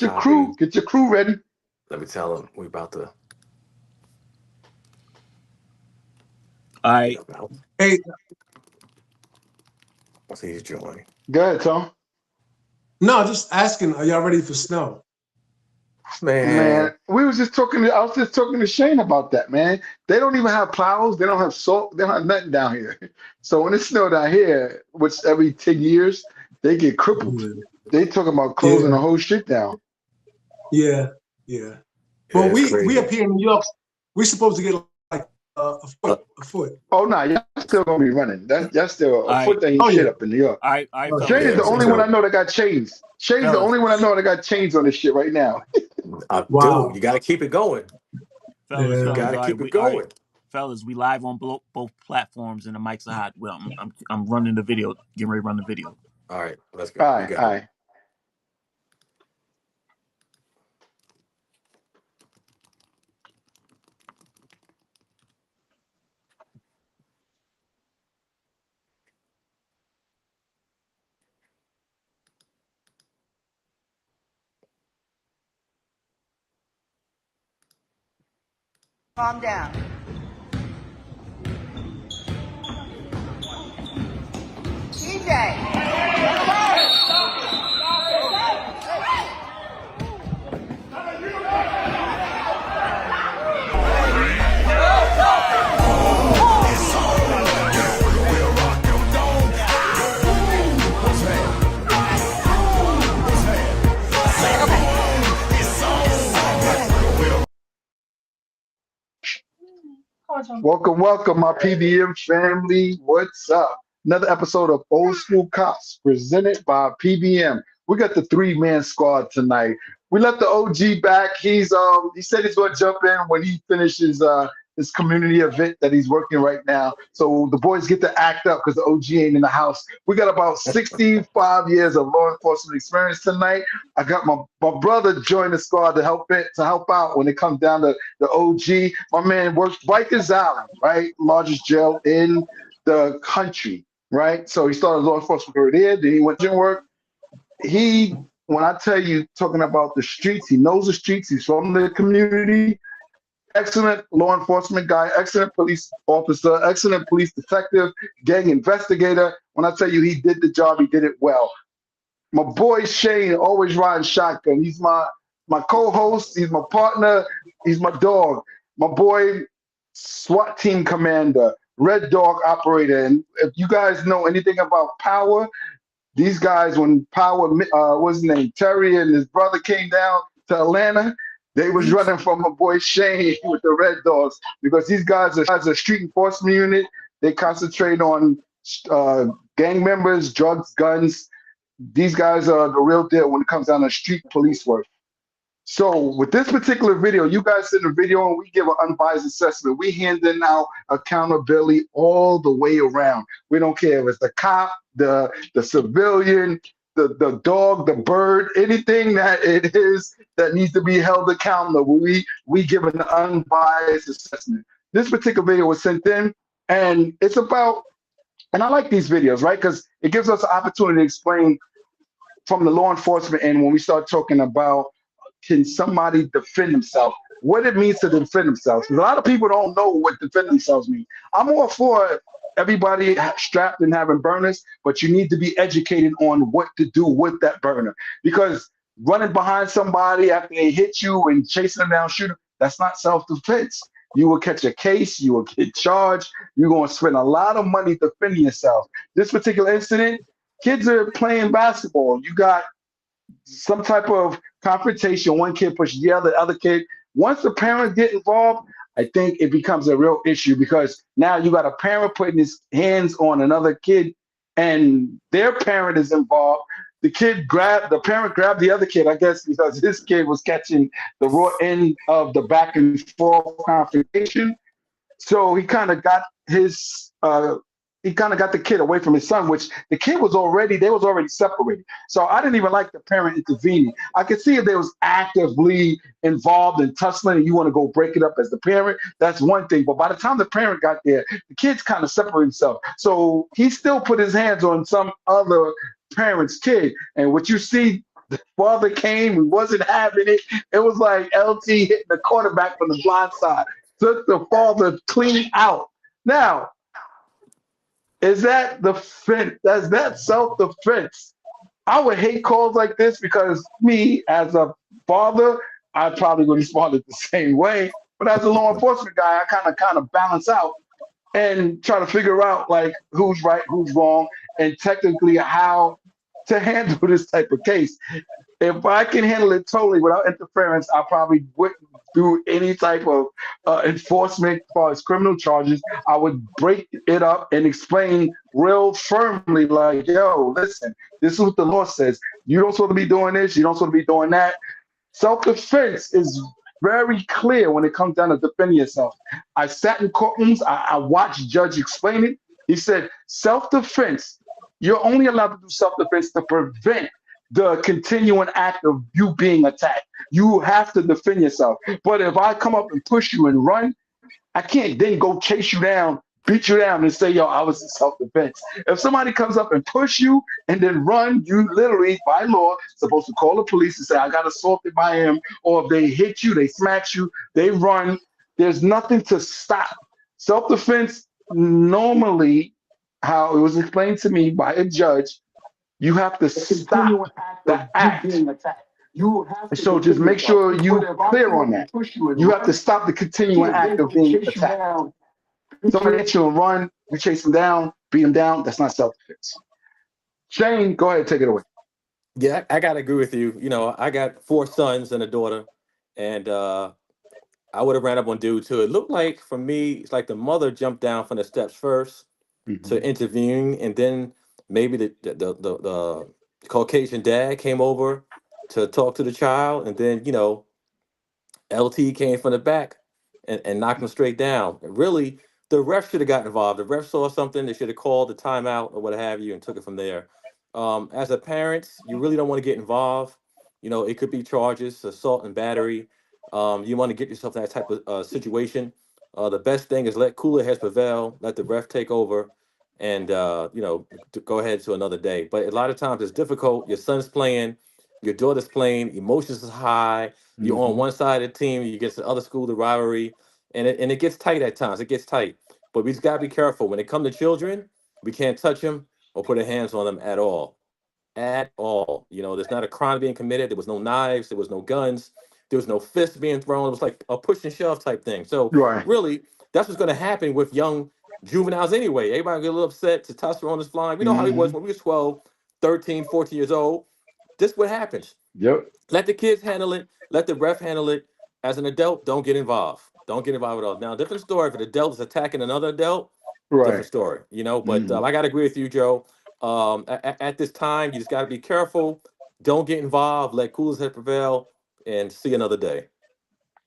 Get your crew ready. Let me tell him we about to. All right. Hey, Once he's joining. Go ahead, Tom. no, just asking, are y'all ready for snow? Man, we was just talking. I was just talking to Shane about that, man. They don't even have plows. They don't have salt. They don't have nothing down here. So when it snowed down here, which every 10 years, they get crippled. They talking about closing the whole shit down. Yeah. But we up here in New York, we're supposed to get like a foot. Oh no, y'all still gonna be running. Y'all still a foot that ain't shit up in New York. All right, Shane is the only one I know that got chains. Shane's the only one I know that got chains on this shit right now. Dude, you got to keep it going. Fellas, you got to keep it going. Fellas, we live on both platforms and the mics are hot. Well, I'm running the video, getting ready to run the video. All right, let's go. All right. Calm down. TJ. Welcome, my PBM family. What's up? Another episode of Old School Cops presented by PBM. We got the 3-man squad tonight. We let the OG back. He said he's going to jump in when he finishes his community event that he's working right now. So the boys get to act up because the OG ain't in the house. We got about 65 years of law enforcement experience tonight. I got my brother join the squad to help out when it comes down to the OG. My man works Rikers Island, right? Largest jail in the country, right? So he started law enforcement career there. Then he went to work. When I tell you, talking about the streets, he knows the streets. He's from the community. Excellent law enforcement guy, excellent police officer, excellent police detective, gang investigator. When I tell you he did the job, he did it well. My boy Shane, always riding shotgun. He's my co-host. He's my partner. He's my dog. My boy, SWAT team commander, Red Dog operator. And if you guys know anything about Power, these guys, when Power, what's his name, Terry and his brother came down to Atlanta, they was running from my boy Shane with the Red Dogs because these guys are a street enforcement unit. They concentrate on gang members, drugs, guns. These guys are the real deal when it comes down to street police work. So with this particular video, you guys send a video and we give an unbiased assessment. We handing out accountability all the way around. We don't care if it's the cop, the civilian, the dog, the bird, anything that it is that needs to be held accountable. We give an unbiased assessment. This particular video was sent in, and it's about, and I like these videos, right? Because it gives us an opportunity to explain from the law enforcement end when we start talking about can somebody defend themselves, what it means to defend themselves. Because a lot of people don't know what defend themselves means. I'm all for everybody strapped and having burners, but you need to be educated on what to do with that burner. Because running behind somebody after they hit you and chasing them down, shooting, that's not self-defense. You will catch a case, you will get charged, you're going to spend a lot of money defending yourself. This particular incident, kids are playing basketball. You got some type of confrontation, one kid pushes the other kid. Once the parents get involved, I think it becomes a real issue because now you got a parent putting his hands on another kid and their parent is involved. The parent grabbed the other kid, I guess, because his kid was catching the raw end of the back and forth confrontation. So he kind of got the kid away from his son, which the kid was already separated. So I didn't even like the parent intervening. I could see if they was actively involved in tussling and you want to go break it up as the parent, that's one thing. But by the time the parent got there, the kid's kind of separated himself. So he still put his hands on some other parent's kid. And what you see The father came, we wasn't having it. It was like LT hitting the quarterback from the blind side. Took the father clean out. Now, is that defense? That's that self-defense. I would hate calls like this because me, as a father, I probably would respond the same way. But as a law enforcement guy, I kind of balance out and try to figure out like who's right, who's wrong, and technically how to handle this type of case. If I can handle it totally without interference, I probably wouldn't do any type of enforcement as far as criminal charges. I would break it up and explain real firmly, like, yo, listen, this is what the law says. You don't supposed to be doing this. You don't supposed to be doing that. Self-defense is very clear when it comes down to defending yourself. I sat in courtrooms. I watched judge explain it. He said, self-defense, you're only allowed to do self-defense to prevent the continuing act of you being attacked. You have to defend yourself. But if I come up and push you and run, I can't then go chase you down, beat you down, and say, yo, I was in self-defense. If somebody comes up and push you and then run, you literally, by law, supposed to call the police and say, I got assaulted by him. Or if they hit you, they smack you, they run. There's nothing to stop. Self-defense, normally, how it was explained to me by a judge, you have to stop the act. So just make sure you're clear on that. You have to stop the continuing act of being attacked. Somebody hits you and run, you chase them down, beat them down, that's not self-defense. Shane, go ahead, take it away. Yeah, I gotta agree with you. You know, I got 4 sons and a daughter, and I would have ran up on dude too. It looked like for me, it's like the mother jumped down from the steps first to intervene, and then maybe the Caucasian dad came over to talk to the child, and then LT came from the back and knocked him straight down. And really, the ref should have got involved. The ref saw something, they should have called the timeout or what have you and took it from there. As a parent, you really don't want to get involved. You know, it could be charges, assault and battery. You want to get yourself in that type of situation. The best thing is let cooler heads prevail, let the ref take over, and to go ahead to another day. But a lot of times it's difficult. Your son's playing, your daughter's playing, emotions is high. You're on one side of the team, you get to the other school, the rivalry, and it gets tight at times. It gets tight. But we just gotta be careful. When it comes to children, we can't touch them or put our hands on them at all. At all. You know, there's not a crime being committed. There was no knives, there was no guns, there was no fists being thrown. It was like a push and shove type thing. So Right. really, that's what's gonna happen with young juveniles anyway. Everybody get a little upset, testosterone is flying. We know how he was when we was 12, 13, 14 years old. This is what happens. Yep. Let the kids handle it. Let the ref handle it. As an adult, don't get involved. Don't get involved at all. Now, different story if an adult is attacking another adult, different Right. story, But I got to agree with you, Joe. At this time, you just got to be careful. Don't get involved. Let coolest head prevail and see another day.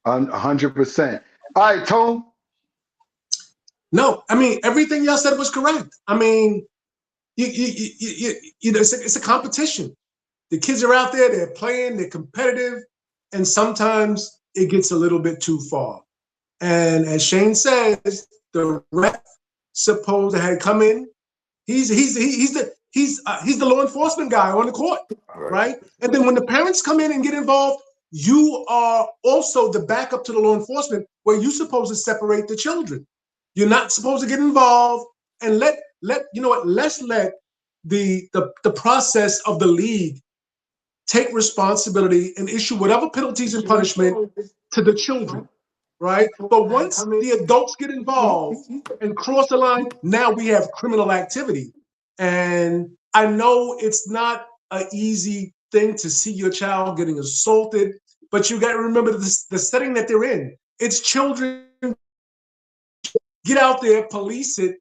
100%. All right, Tone. No, I mean, everything y'all said was correct. I mean, it's a competition. The kids are out there, they're playing, they're competitive, and sometimes it gets a little bit too far. And as Shane says, the ref supposed to have come in. He's the law enforcement guy on the court, right? And then when the parents come in and get involved, you are also the backup to the law enforcement, where you're supposed to separate the children. You're not supposed to get involved, and let's let the process of the league take responsibility and issue whatever penalties and punishment to the children, right? But once the adults get involved and cross the line, now we have criminal activity. And I know it's not an easy thing to see your child getting assaulted, but you got to remember the setting that they're in. It's children. Get out there, police it,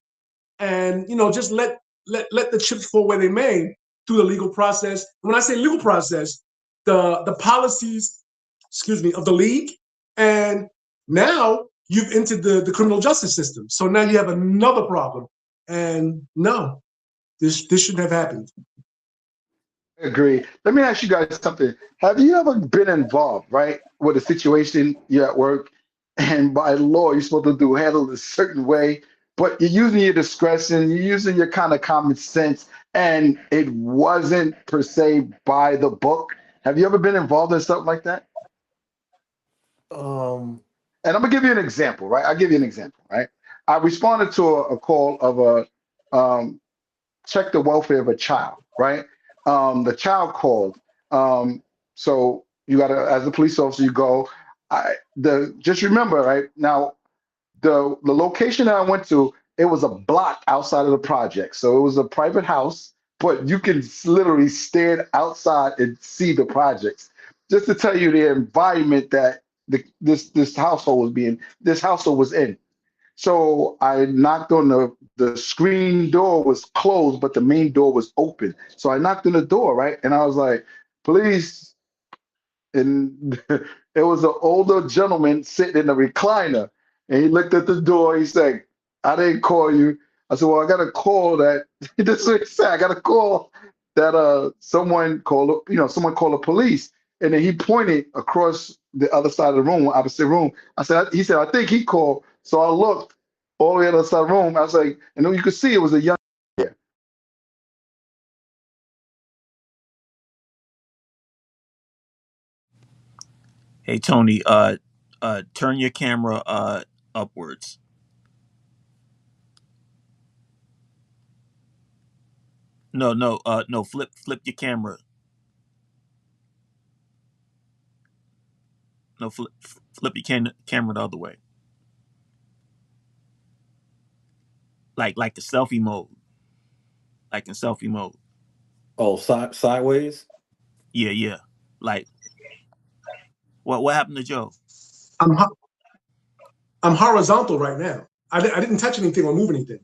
and just let the chips fall where they may through the legal process. When I say legal process, the policies, of the league, and now you've entered the criminal justice system. So now you have another problem. And no, this shouldn't have happened. I agree. Let me ask you guys something. Have you ever been involved, right, with a situation you're at work, and by law you're supposed to handle it a certain way, but you're using your discretion, you're using your kind of common sense, and it wasn't per se by the book, Have you ever been involved in something like that? Um, And I'm gonna give you an example, right? I'll give you an example, right? I responded to a call of check the welfare of a child, right? The child called. So you gotta, as a police officer, you go. Just remember, right now, the location that I went to, it was a block outside of the project. So it was a private house, but you can literally stand outside and see the projects. Just to tell you the environment that this household was in. So I knocked on the screen door was closed, but the main door was open. So I knocked on the door, right? And I was like, "Police," and it was an older gentleman sitting in a recliner, and he looked at the door. He said, "I didn't call you." I said, "Well, I got a call that." This is what he said. I got a call that someone called the police, and then he pointed across the other side of the room, opposite room. He said, "I think he called." So I looked all the way on the other side of the room. I was like, and then you could see it was a young. Hey Tony, turn your camera upwards. No, flip your camera. No, flip your camera the other way. Like the selfie mode. Like in selfie mode. oh, sideways. Yeah. Like what happened to Joe? I'm I'm horizontal right now. I didn't touch anything or move anything.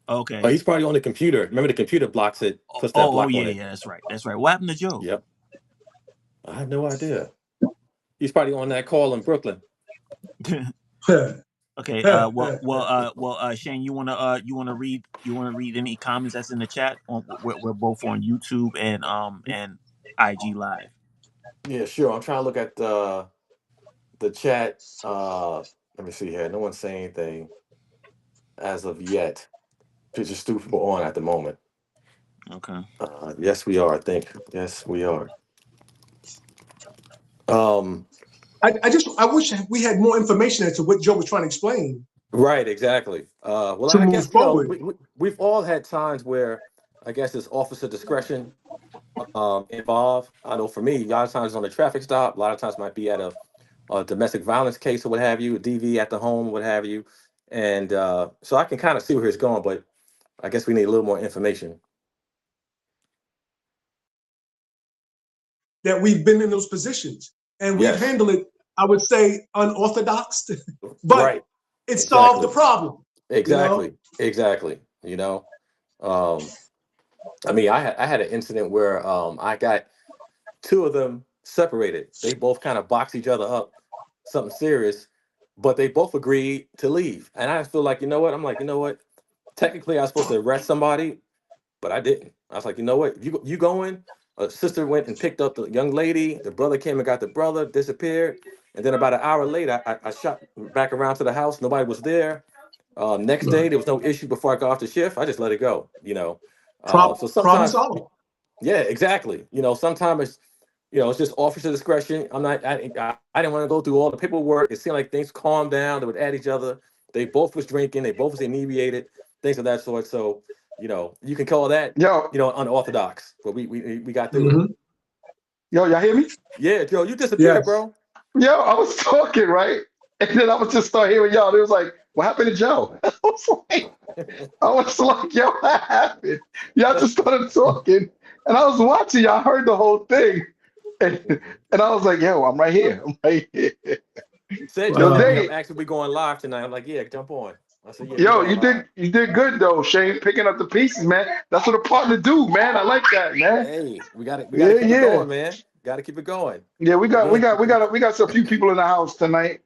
Oh, Okay. he's probably on the computer. Remember, the computer blocks it, puts that Oh block on yeah, it. That's right. What happened to Joe? Yep. I have no idea. He's probably on that call in Brooklyn. Okay. Shane, you wanna read any comments that's in the chat? We're both on YouTube and IG Live. Yeah, sure. I'm trying to look at the chat. Let me see here. No one's saying anything as of yet. Picture Stupid on at the moment. Okay. Yes, we are. I think. Yes, we are. Um, I wish we had more information as to what Joe was trying to explain right, exactly. Well, to I move guess, you know, forward. we've all had times where I guess it's officer discretion involved. I know for me, a lot of times on a traffic stop, a lot of times might be at a domestic violence case or what have you, a DV at the home, what have you. And so I can kind of see where it's going, but I guess we need a little more information. That we've been in those positions and we've Yes. handled it, I would say, unorthodox, but Right. it solved the Exactly. problem. You know, Exactly. You know, um, I mean, I had an incident where I got two of them separated. They both kind of boxed each other up, something serious, but they both agreed to leave. And I feel like, you know what? I'm like, you know what? Technically, I was supposed to arrest somebody, but I didn't. I was like, you know what? You going? A sister went and picked up the young lady. The brother came and got the brother, disappeared. And then about an hour later, I shot back around to the house. Nobody was there. Next day, there was no issue before I got off the shift. I just let it go, you know. So problem sometimes, solved. yeah, exactly. You know, sometimes it's just officer discretion. I didn't want to go through all the paperwork. It seemed like things calmed down. They would add each other. They both was drinking. They both was inebriated. Things of that sort. So, you can call that, Yo, unorthodox. But we got through it. Mm-hmm. yo, y'all hear me? Yeah, Joe, you disappeared, Yes. bro. Yo, I was talking, right? And then I was just start hearing y'all. It was like, what happened to Joe? I was like, yo, what happened? Y'all just started talking. And I was watching, y'all heard the whole thing. And I was like, yo, I'm right here. I'm right here. You said Yo, you Dave, kept asking we going live tonight. I'm like, yeah, jump on. I said, yeah, we yo, going you live. did you did good though, Shane, picking up the pieces, man. That's what a partner do, man. I like that, man. Hey, we got to Yeah, keep it yeah. going, man. Got to keep it going. Yeah, we But got we yeah, got we got we got a few people in the house tonight.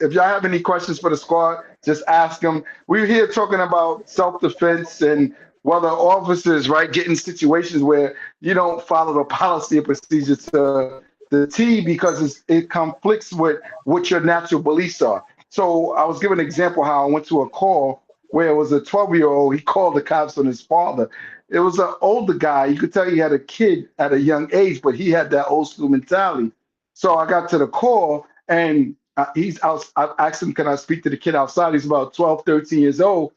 If y'all have any questions for the squad, just ask them. We're here talking about self-defense and whether officers, right, get in situations where you don't follow the policy and procedure to the T because it conflicts with what your natural beliefs are. So I was giving an example how I went to a call where it was a 12-year-old. He called the cops on his father, It was an older guy. You could tell he had a kid at a young age, but he had that old school mentality. So I got to the call, and he's out. I asked him, can I speak to the kid outside? He's about 12, 13 years old.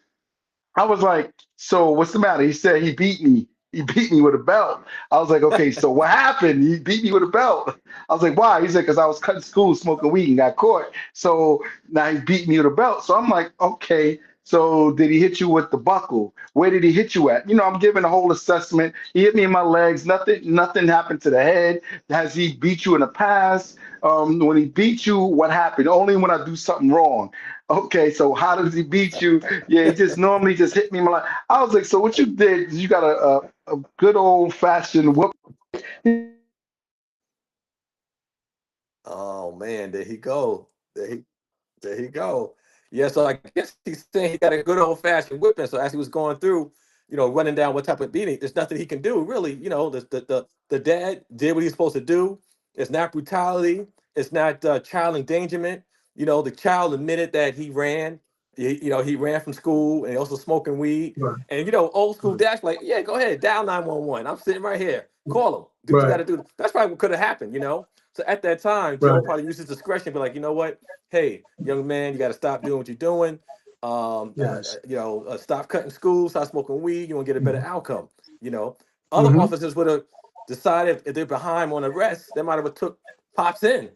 I was like, so what's the matter? He said he beat me. He beat me with a belt. I was like, okay, so what happened? He beat me with a belt. I was like, why? He said, because I was cutting school smoking weed and got caught. So now he beat me with a belt. So I'm like, okay. So did he hit you with the buckle? Where did he hit you at? You know, I'm giving a whole assessment. He hit me in my legs. Nothing happened to the head. Has he beat you in the past? When he beat you, what happened? Only when I do something wrong. Okay, so how does he beat you? Yeah, he just normally just hit me in my leg. I was like, so what you did is you got a good old fashioned whoop. Oh man, there he go. There he go. Yeah, so I guess he's saying he got a good old fashioned whipping. So as he was going through, running down what type of beating, there's nothing he can do really. The dad did what he's supposed to do. It's not brutality. It's not child endangerment. The child admitted that he ran. He ran from school and also smoking weed. Right. And old school dash like, yeah, go ahead, dial 911. I'm sitting right here. Call him. Do what you got Right. to do. That's probably what could have happened. So at that time, Joe Right. probably used his discretion, be like, you know what? Hey, young man, you got to stop doing what you're doing. Yes. Stop cutting school, stop smoking weed. You want to get a better outcome. You know, other Mm-hmm. officers would have decided if they're behind on arrest, they might have took pops in.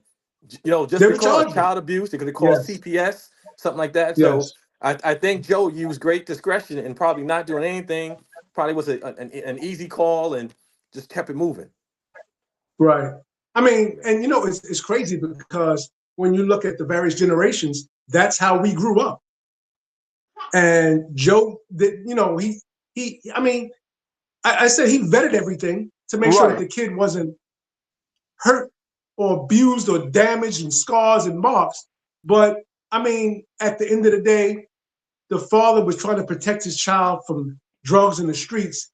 Just They were because charging. child abuse, they could have called Yes. CPS, something like that. So Yes. I think Joe used great discretion and probably not doing anything. Probably was an easy call and just kept it moving. Right. I mean, and it's crazy because when you look at the various generations, that's how we grew up. And Joe, I mean, I said he vetted everything to make sure that Right. the kid wasn't hurt or abused or damaged and scars and marks. But I mean, at the end of the day, the father was trying to protect his child from drugs in the streets,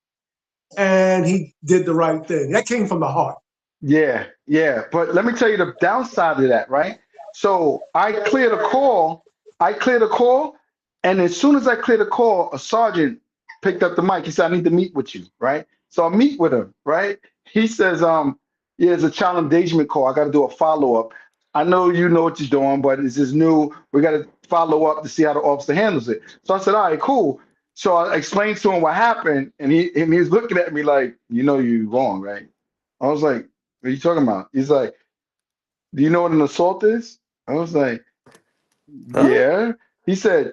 and he did the right thing. That came from the heart. Yeah, yeah. But let me tell you the downside of that, right? So I cleared a call. I cleared a call, and as soon as I cleared the call, a sergeant picked up the mic. He said, I need to meet with you, right? So I meet with him, right? He says, yeah, it's a child endangerment call. I got to do a follow-up. I know you know what you're doing, but this is new. We got to follow up to see how the officer handles it. So I said, all right, cool. So I explained to him what happened, and he's looking at me like, you're wrong, right? I was like, what are you talking about? He's like, do you know what an assault is? I was like, Huh? yeah. He said,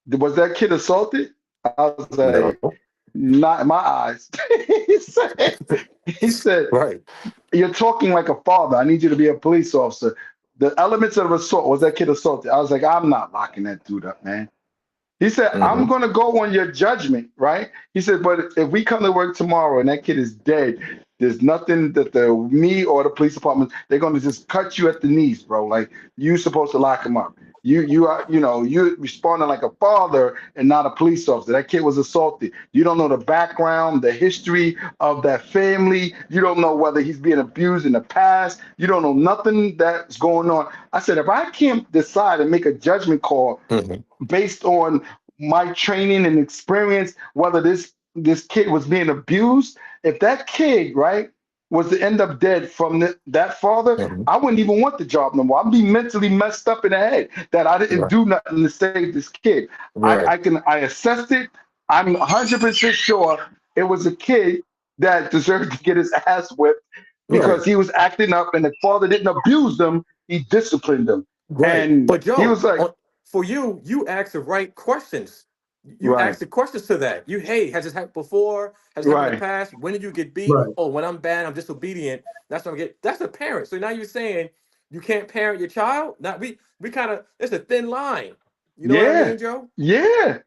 was that kid assaulted? I was like, No. not in my eyes. he said, he said, Right. you're talking like a father. I need you to be a police officer. The elements of assault, was that kid assaulted? I was like, I'm not locking that dude up, man. He said, I'm Mm-hmm. going to go on your judgment, right? He said, but if we come to work tomorrow and that kid is dead, there's nothing that me or the police department, they're going to just cut you at the knees, bro. Like, you're supposed to lock him up. You are, you're responding like a father and not a police officer. That kid was assaulted. You don't know the background, the history of that family. You don't know whether he's being abused in the past. You don't know nothing that's going on. I said, if I can't decide and make a judgment call Mm-hmm. based on my training and experience, whether this kid was being abused. If that kid, right, was to end up dead from that father, Mm-hmm. I wouldn't even want the job no more. I'd be mentally messed up in the head that I didn't Right. do nothing to save this kid. Right. I assessed it. I'm 100% sure it was a kid that deserved to get his ass whipped Right. because he was acting up and the father didn't abuse them, he disciplined them. Right. And But he Joe, was like, for you asked the right questions. You right, asked the questions to that. Hey, has this happened before? Has it happened in the right. past? When did you get beat? Right. Oh, when I'm bad, I'm disobedient. That's when I get. That's a parent. So now you're saying you can't parent your child? Now we kind of, it's a thin line. You know what I Yeah, mean, Joe? yeah, I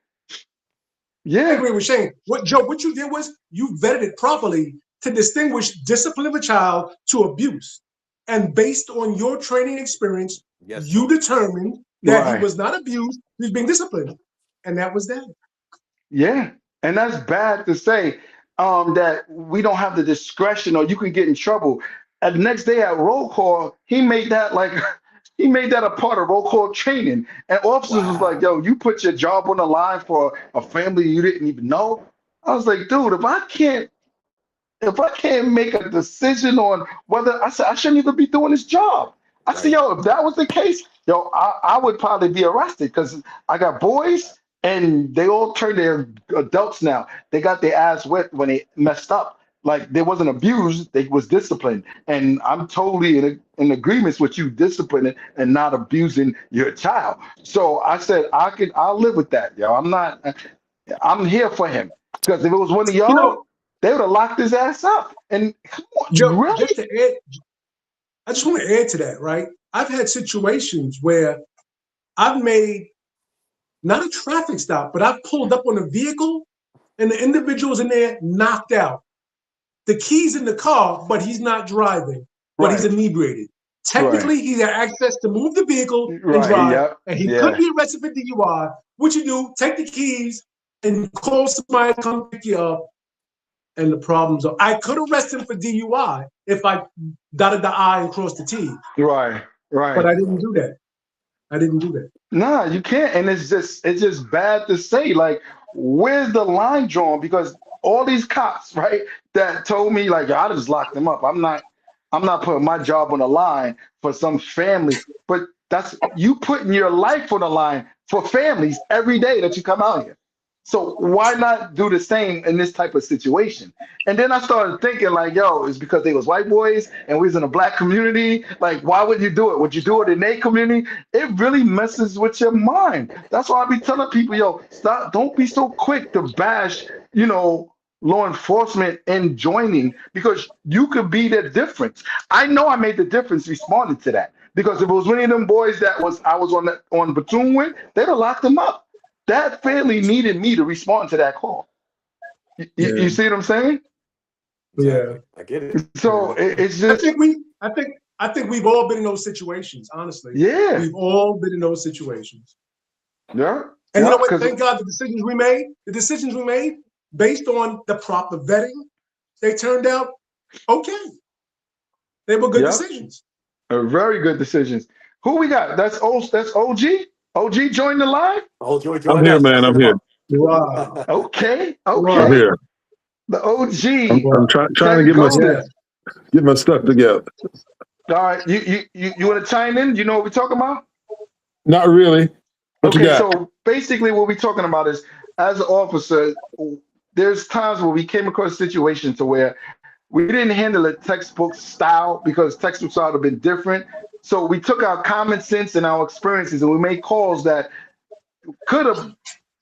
yeah, agree with Shane. What you did was you vetted it properly to distinguish discipline of a child to abuse. And based on your training experience, Yes, you sir. determined that he right. was not abused, he was being disciplined. And that was that. Yeah. And that's bad to say that we don't have the discretion or you can get in trouble. And the next day at roll call, he made that like he made that a part of roll call training. And officers was like, Wow. yo, you put your job on the line for a family you didn't even know. I was like, dude, if I can't make a decision on whether I said I shouldn't even be doing this job. I said, Right. yo, if that was the case, yo, I would probably be arrested because I got boys and they all turned their adults now. They got their ass wet when they messed up. Like they wasn't abused, they was disciplined. And I'm totally in agreement with you disciplining and not abusing your child. So I said, I'll live with that, yo. I'm here for him. Because if it was one of You y'all, know, they would have locked his ass up. And come on, Joe, just really? to add, I just want to add to that, right? I've had situations where I've made not a traffic stop, but I've pulled up on a vehicle and the individual's in there knocked out. The key's in the car, but he's not driving, but he's Right, inebriated. right, Technically, he had access to move the vehicle and right. drive, Yep, and he could yeah, be arrested for DUI. What you do, take the keys and call somebody to come pick you up, and the problems are, I could arrest him for DUI if I dotted the I and crossed the T, right, but right. I didn't do that. I didn't do that. Nah, you can't. And it's just bad to say. Like, where's the line drawn? Because all these cops, right, that told me like, I just locked them up. I'm not putting my job on the line for some family. But that's you putting your life on the line for families every day that you come out here. So why not do the same in this type of situation? And then I started thinking like, yo, it's because they was white boys and we was in a black community. Like, why would you do it? Would you do it in their community? It really messes with your mind. That's why I be telling people, yo, stop, don't be so quick to bash, law enforcement and joining because you could be the difference. I know I made the difference responding to that. Because if it was one of them boys that was I was on platoon with, they'd have locked them up. That family needed me to respond to that call. You Yeah, see what I'm saying? yeah. Exactly. I get it. So it's I just, think we, I think we've all been in those situations. Honestly, yeah, we've all been in those situations. yeah, And you yeah, know what? because Thank God the decisions we made based on the proper vetting, they turned out okay. They were good yep, decisions. very good decisions. Who we got? That's OG. OG joined the line. Oh, Joy I'm joined here, us. I man. set I'm him here. up. Wow. Okay, I'm Wow. okay. here. The I'm, OG. I'm Wow. trying to Terry get Yeah. Golden. get my stuff together. All right, you want to chime in? You know what we're talking about? Not really. What you Okay, got? so basically what we're talking about is as an officer, there's times where we came across situations to where we didn't handle it textbook style because textbook style would have been different. So we took our common sense and our experiences and we made calls that could have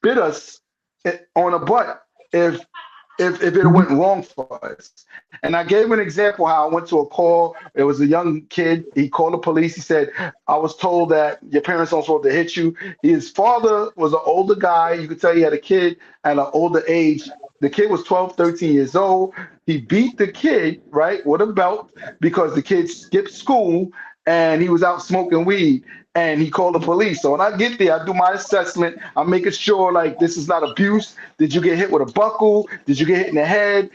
bit us on a butt if it went wrong for us. And I gave an example how I went to a call. It was a young kid. He called the police. He said, I was told that your parents don't supposed to hit you. His father was an older guy. You could tell he had a kid at an older age. The kid was 12, 13 years old. He beat the kid, right, with a belt because the kid skipped school and he was out smoking weed and he called the police. So when I get there, I do my assessment. I'm making sure like this is not abuse. Did you get hit with a buckle? Did you get hit in the head?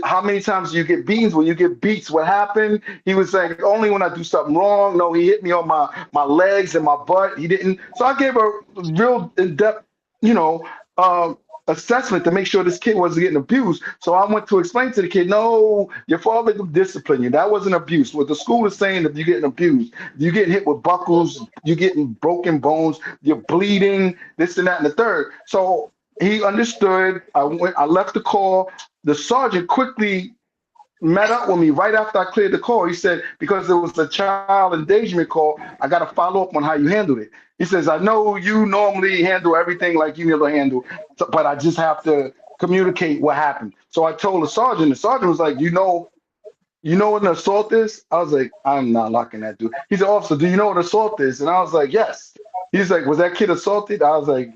How many times do you get beans? When you get beats, what happened? He was like, only when I do something wrong. No, he hit me on my legs and my butt. He didn't. So I gave a real in-depth, you know, assessment to make sure this kid wasn't getting abused. So I went to explain to the kid, no, your father disciplined you. That wasn't abuse. What the school is saying, if you're getting abused, you getting hit with buckles, you getting broken bones, you're bleeding, this and that and the third. So he understood. I left the call. The sergeant quickly met up with me right after I cleared the call. He said, because it was a child endangerment call, I got to follow up on how you handled it. He says, I know you normally handle everything like you need to handle, but I just have to communicate what happened. So I told the sergeant was like, you know what an assault is? I was like, I'm not locking that dude. He said, officer, do you know what assault is? And I was like, yes. He's like, was that kid assaulted? I was like,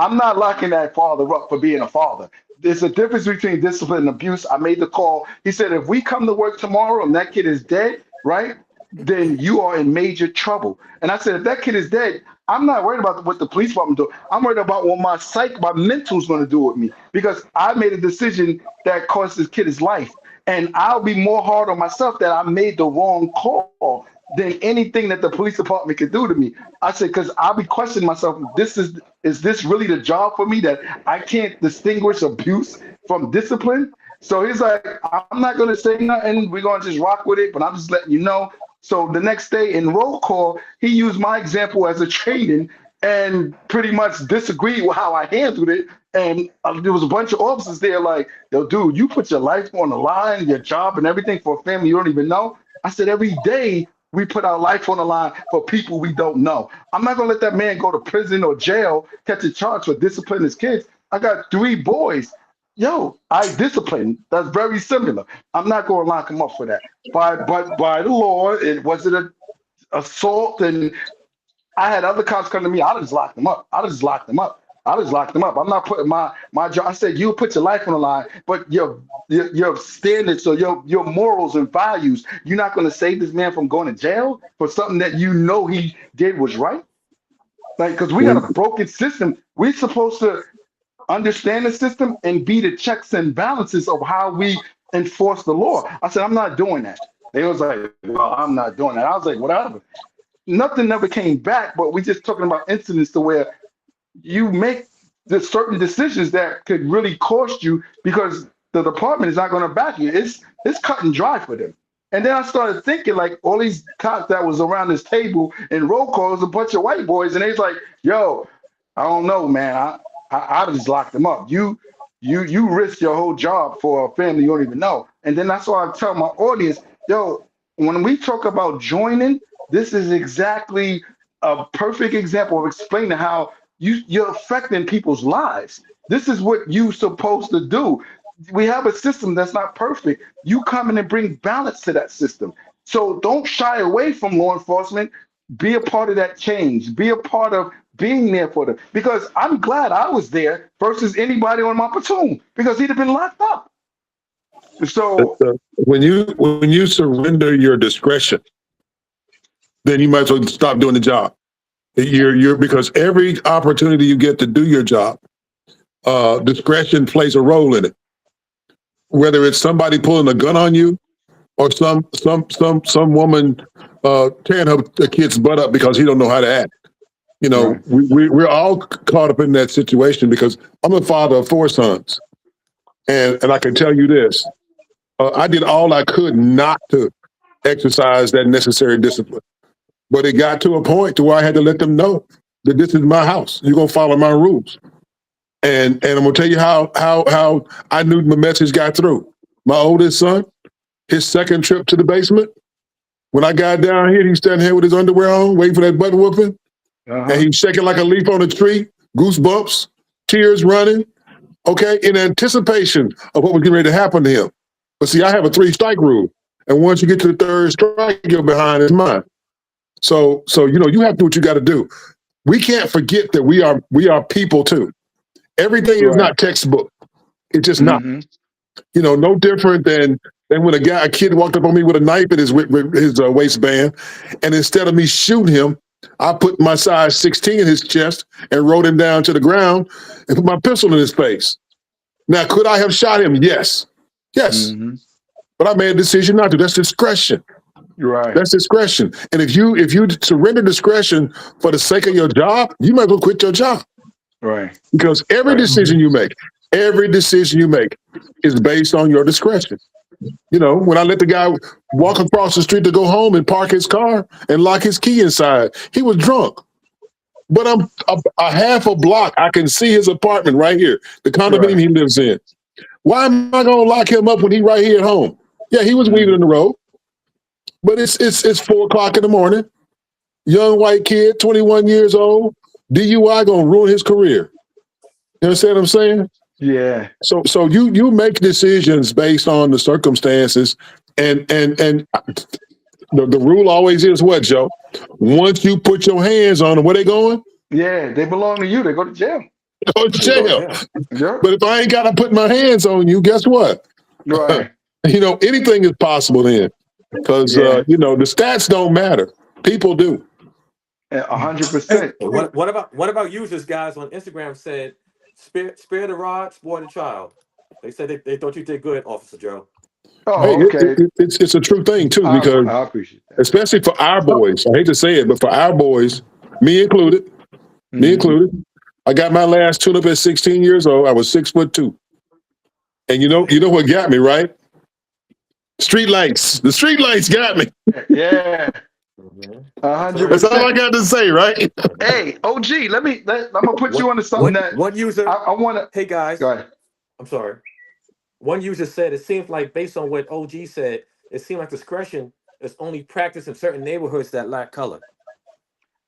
I'm not locking that father up for being a father. There's a difference between discipline and abuse. I made the call. He said, if we come to work tomorrow and that kid is dead, right, then you are in major trouble. And I said, if that kid is dead, I'm not worried about what the police department do. I'm worried about what my mental is going to do with me because I made a decision that cost this kid his life. And I'll be more hard on myself that I made the wrong call than anything that the police department could do to me. I said, because I'll be questioning myself, is this really the job for me that I can't distinguish abuse from discipline. So he's like, I'm not going to say nothing. We're going to just rock with it, but I'm just letting you know. So the next day in roll call, he used my example as a training and pretty much disagreed with how I handled it. And there was a bunch of officers there like, yo, dude, you put your life on the line, your job and everything for a family you don't even know. I said, every day we put our life on the line for people we don't know. I'm not going to let that man go to prison or jail, catch a charge for disciplining his kids. I got 3 boys. Yo, I discipline. That's very similar. I'm not going to lock him up for that. But by the law, it wasn't an assault, and I had other cops come to me. I just locked them up. I just locked them up. I just locked them up. I'm not putting my job. I said you put your life on the line, but your standards or your morals and values. You're not going to save this man from going to jail for something that you know he did was right. Like, because we got a broken system. We're supposed to understand the system and be the checks and balances of how we enforce the law. I said, I'm not doing that. They was like, well, I'm not doing that. I was like, whatever. Nothing never came back, but we just talking about incidents to where you make the certain decisions that could really cost you because the department is not going to back you. It's cut and dry for them. And then I started thinking like all these cops that was around this table in roll calls, a bunch of white boys, and they was like, yo, I don't know, man. I just locked them up. You risk your whole job for a family you don't even know. And then that's why I tell my audience, yo, when we talk about joining, this is exactly a perfect example of explaining how you're affecting people's lives. This is what you're supposed to do. We have a system that's not perfect. You come in and bring balance to that system. So don't shy away from law enforcement. Be a part of that change. Be a part of being there for them. Because I'm glad I was there versus anybody on my platoon because he'd have been locked up. So when you surrender your discretion, then you might as well stop doing the job. You're because every opportunity you get to do your job, discretion plays a role in it. Whether it's somebody pulling a gun on you or some woman tearing her kid's butt up because he don't know how to act. You know, right. we're all caught up in that situation because I'm a father of 4 sons, and I can tell you this: I did all I could not to exercise that necessary discipline. But it got to a point to where I had to let them know that this is my house. You're gonna follow my rules. And I'm gonna tell you how I knew the message got through. My oldest son, his second trip to the basement, when I got down here, he's standing here with his underwear on, waiting for that butt whooping, and he's shaking like a leaf on a tree, goosebumps, tears running, okay, in anticipation of what was getting ready to happen to him. But see, I have a 3-strike rule, and once you get to the 3rd strike, you're behind is mine. So you know, you have to do what you got to do. We can't forget that we are people too. Everything is not textbook. It's just not. You know, no different than when a kid walked up on me with a knife in his waistband, and instead of me shooting him, I put my size 16 in his chest and rode him down to the ground and put my pistol in his face. Now, could I have shot him? Yes. But I made a decision not to. That's discretion. Right. That's discretion. And if you surrender discretion for the sake of your job, you might as well quit your job. Right. Because every decision you make is based on your discretion. You know, when I let the guy walk across the street to go home and park his car and lock his key inside, he was drunk. But I'm a half a block. I can see his apartment right here, the condominium he lives in. Why am I going to lock him up when he right here at home? Yeah, he was weaving in the road. But it's 4:00 in the morning. Young white kid, 21 years old, DUI gonna ruin his career. You understand what I'm saying? Yeah. So you make decisions based on the circumstances, and the rule always is what, Joe? Once you put your hands on them, where they going? Yeah, they belong to you. They go to jail. Go to jail. Yeah. But if I ain't gotta put my hands on you, guess what? Right. You know, anything is possible then. Because you know, the stats don't matter. People do. 100%. What about users, guys, on Instagram said, spare the rod, spoil the child. They said they thought you did good, Officer Joe. Oh, okay. It's a true thing too, I because appreciate that. especially for our boys, I hate to say it, but for our boys, me included, I got my last tune-up at 16 years old. I was 6'2". And you know what got me, right? Street lights. The street lights got me. Yeah, Mhm. That's all I 100%. got to say, right? Hey, OG, I'm gonna put you One, onto something one, that one user. I want to. Hey Go guys, ahead. I'm sorry. One user said it seems like, based on what OG said, it seemed like discretion is only practiced in certain neighborhoods that lack color.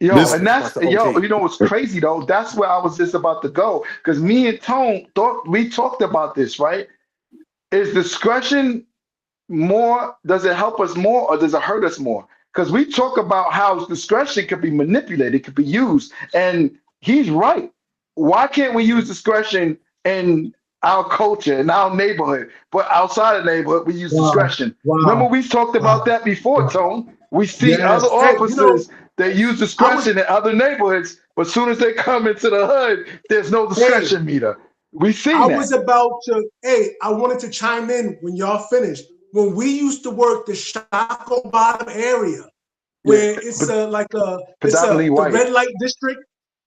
Yo, That's This in and response that's to yo. OG. You know what's crazy though? That's where I was just about to go because me and Tone thought we talked about this, right? Is discretion more, does it help us more or does it hurt us more? Because we talk about how discretion can be manipulated, can be used, and he's right. Why can't we use discretion in our culture, in our neighborhood, but outside of the neighborhood we use Wow, discretion? Remember wow, we talked about wow, that before, wow. Tone. We see other Yes. Hey, officers that use I was, discretion in other neighborhoods, but as soon as they come into the hood, there's no hey, discretion meter. We I seen that. was about to, hey, I wanted to chime in when y'all finished. When we used to work the Shockoe Bottom area, Yeah, where it's but it's predominantly the white. red light district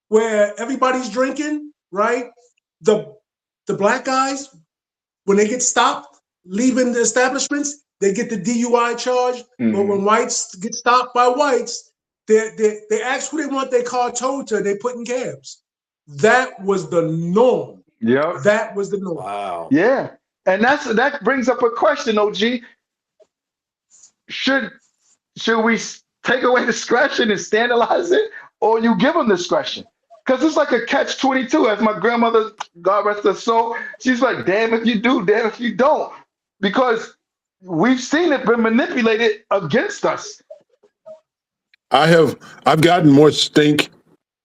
where everybody's drinking, right? The the black guys, when they get stopped leaving the establishments, they get the DUI charge. But Hmm. when whites get stopped by whites, they ask who they want their car towed to, they put in cabs. That was the norm. Yep. That was the norm. Wow. Yeah, and that brings up a question, OG. Should should we take away discretion and standardize it, or you give them discretion? Because it's like a catch-22. As my grandmother, God rest her soul, she's like, "Damn if you do, damn if you don't," because we've seen it been manipulated against us. I've gotten more stink,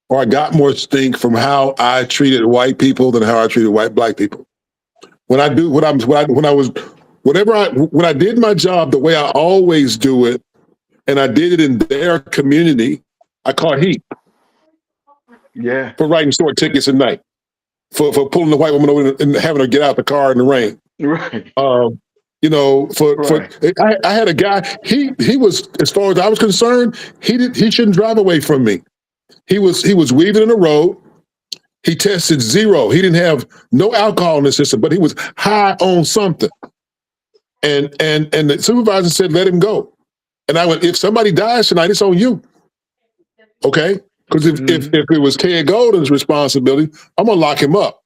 or I got more stink from how I treated white people than how I treated black people. When I do what I'm when I was whatever I when I did my job the way I always do it, and I did it in their community, I caught heat Yeah, for writing short tickets at night, for pulling the white woman over and having her get out the car in the rain. right, Um, you know, for right, I had a guy. He was, as far as I was concerned, he shouldn't drive away from me. He was weaving in the road. He tested zero. He didn't have no alcohol in the system, but he was high on something. And the supervisor said, "Let him go." And I went, "If somebody dies tonight, it's on you, okay? Because hmm, if it was Ted Golden's responsibility, I'm gonna lock him up.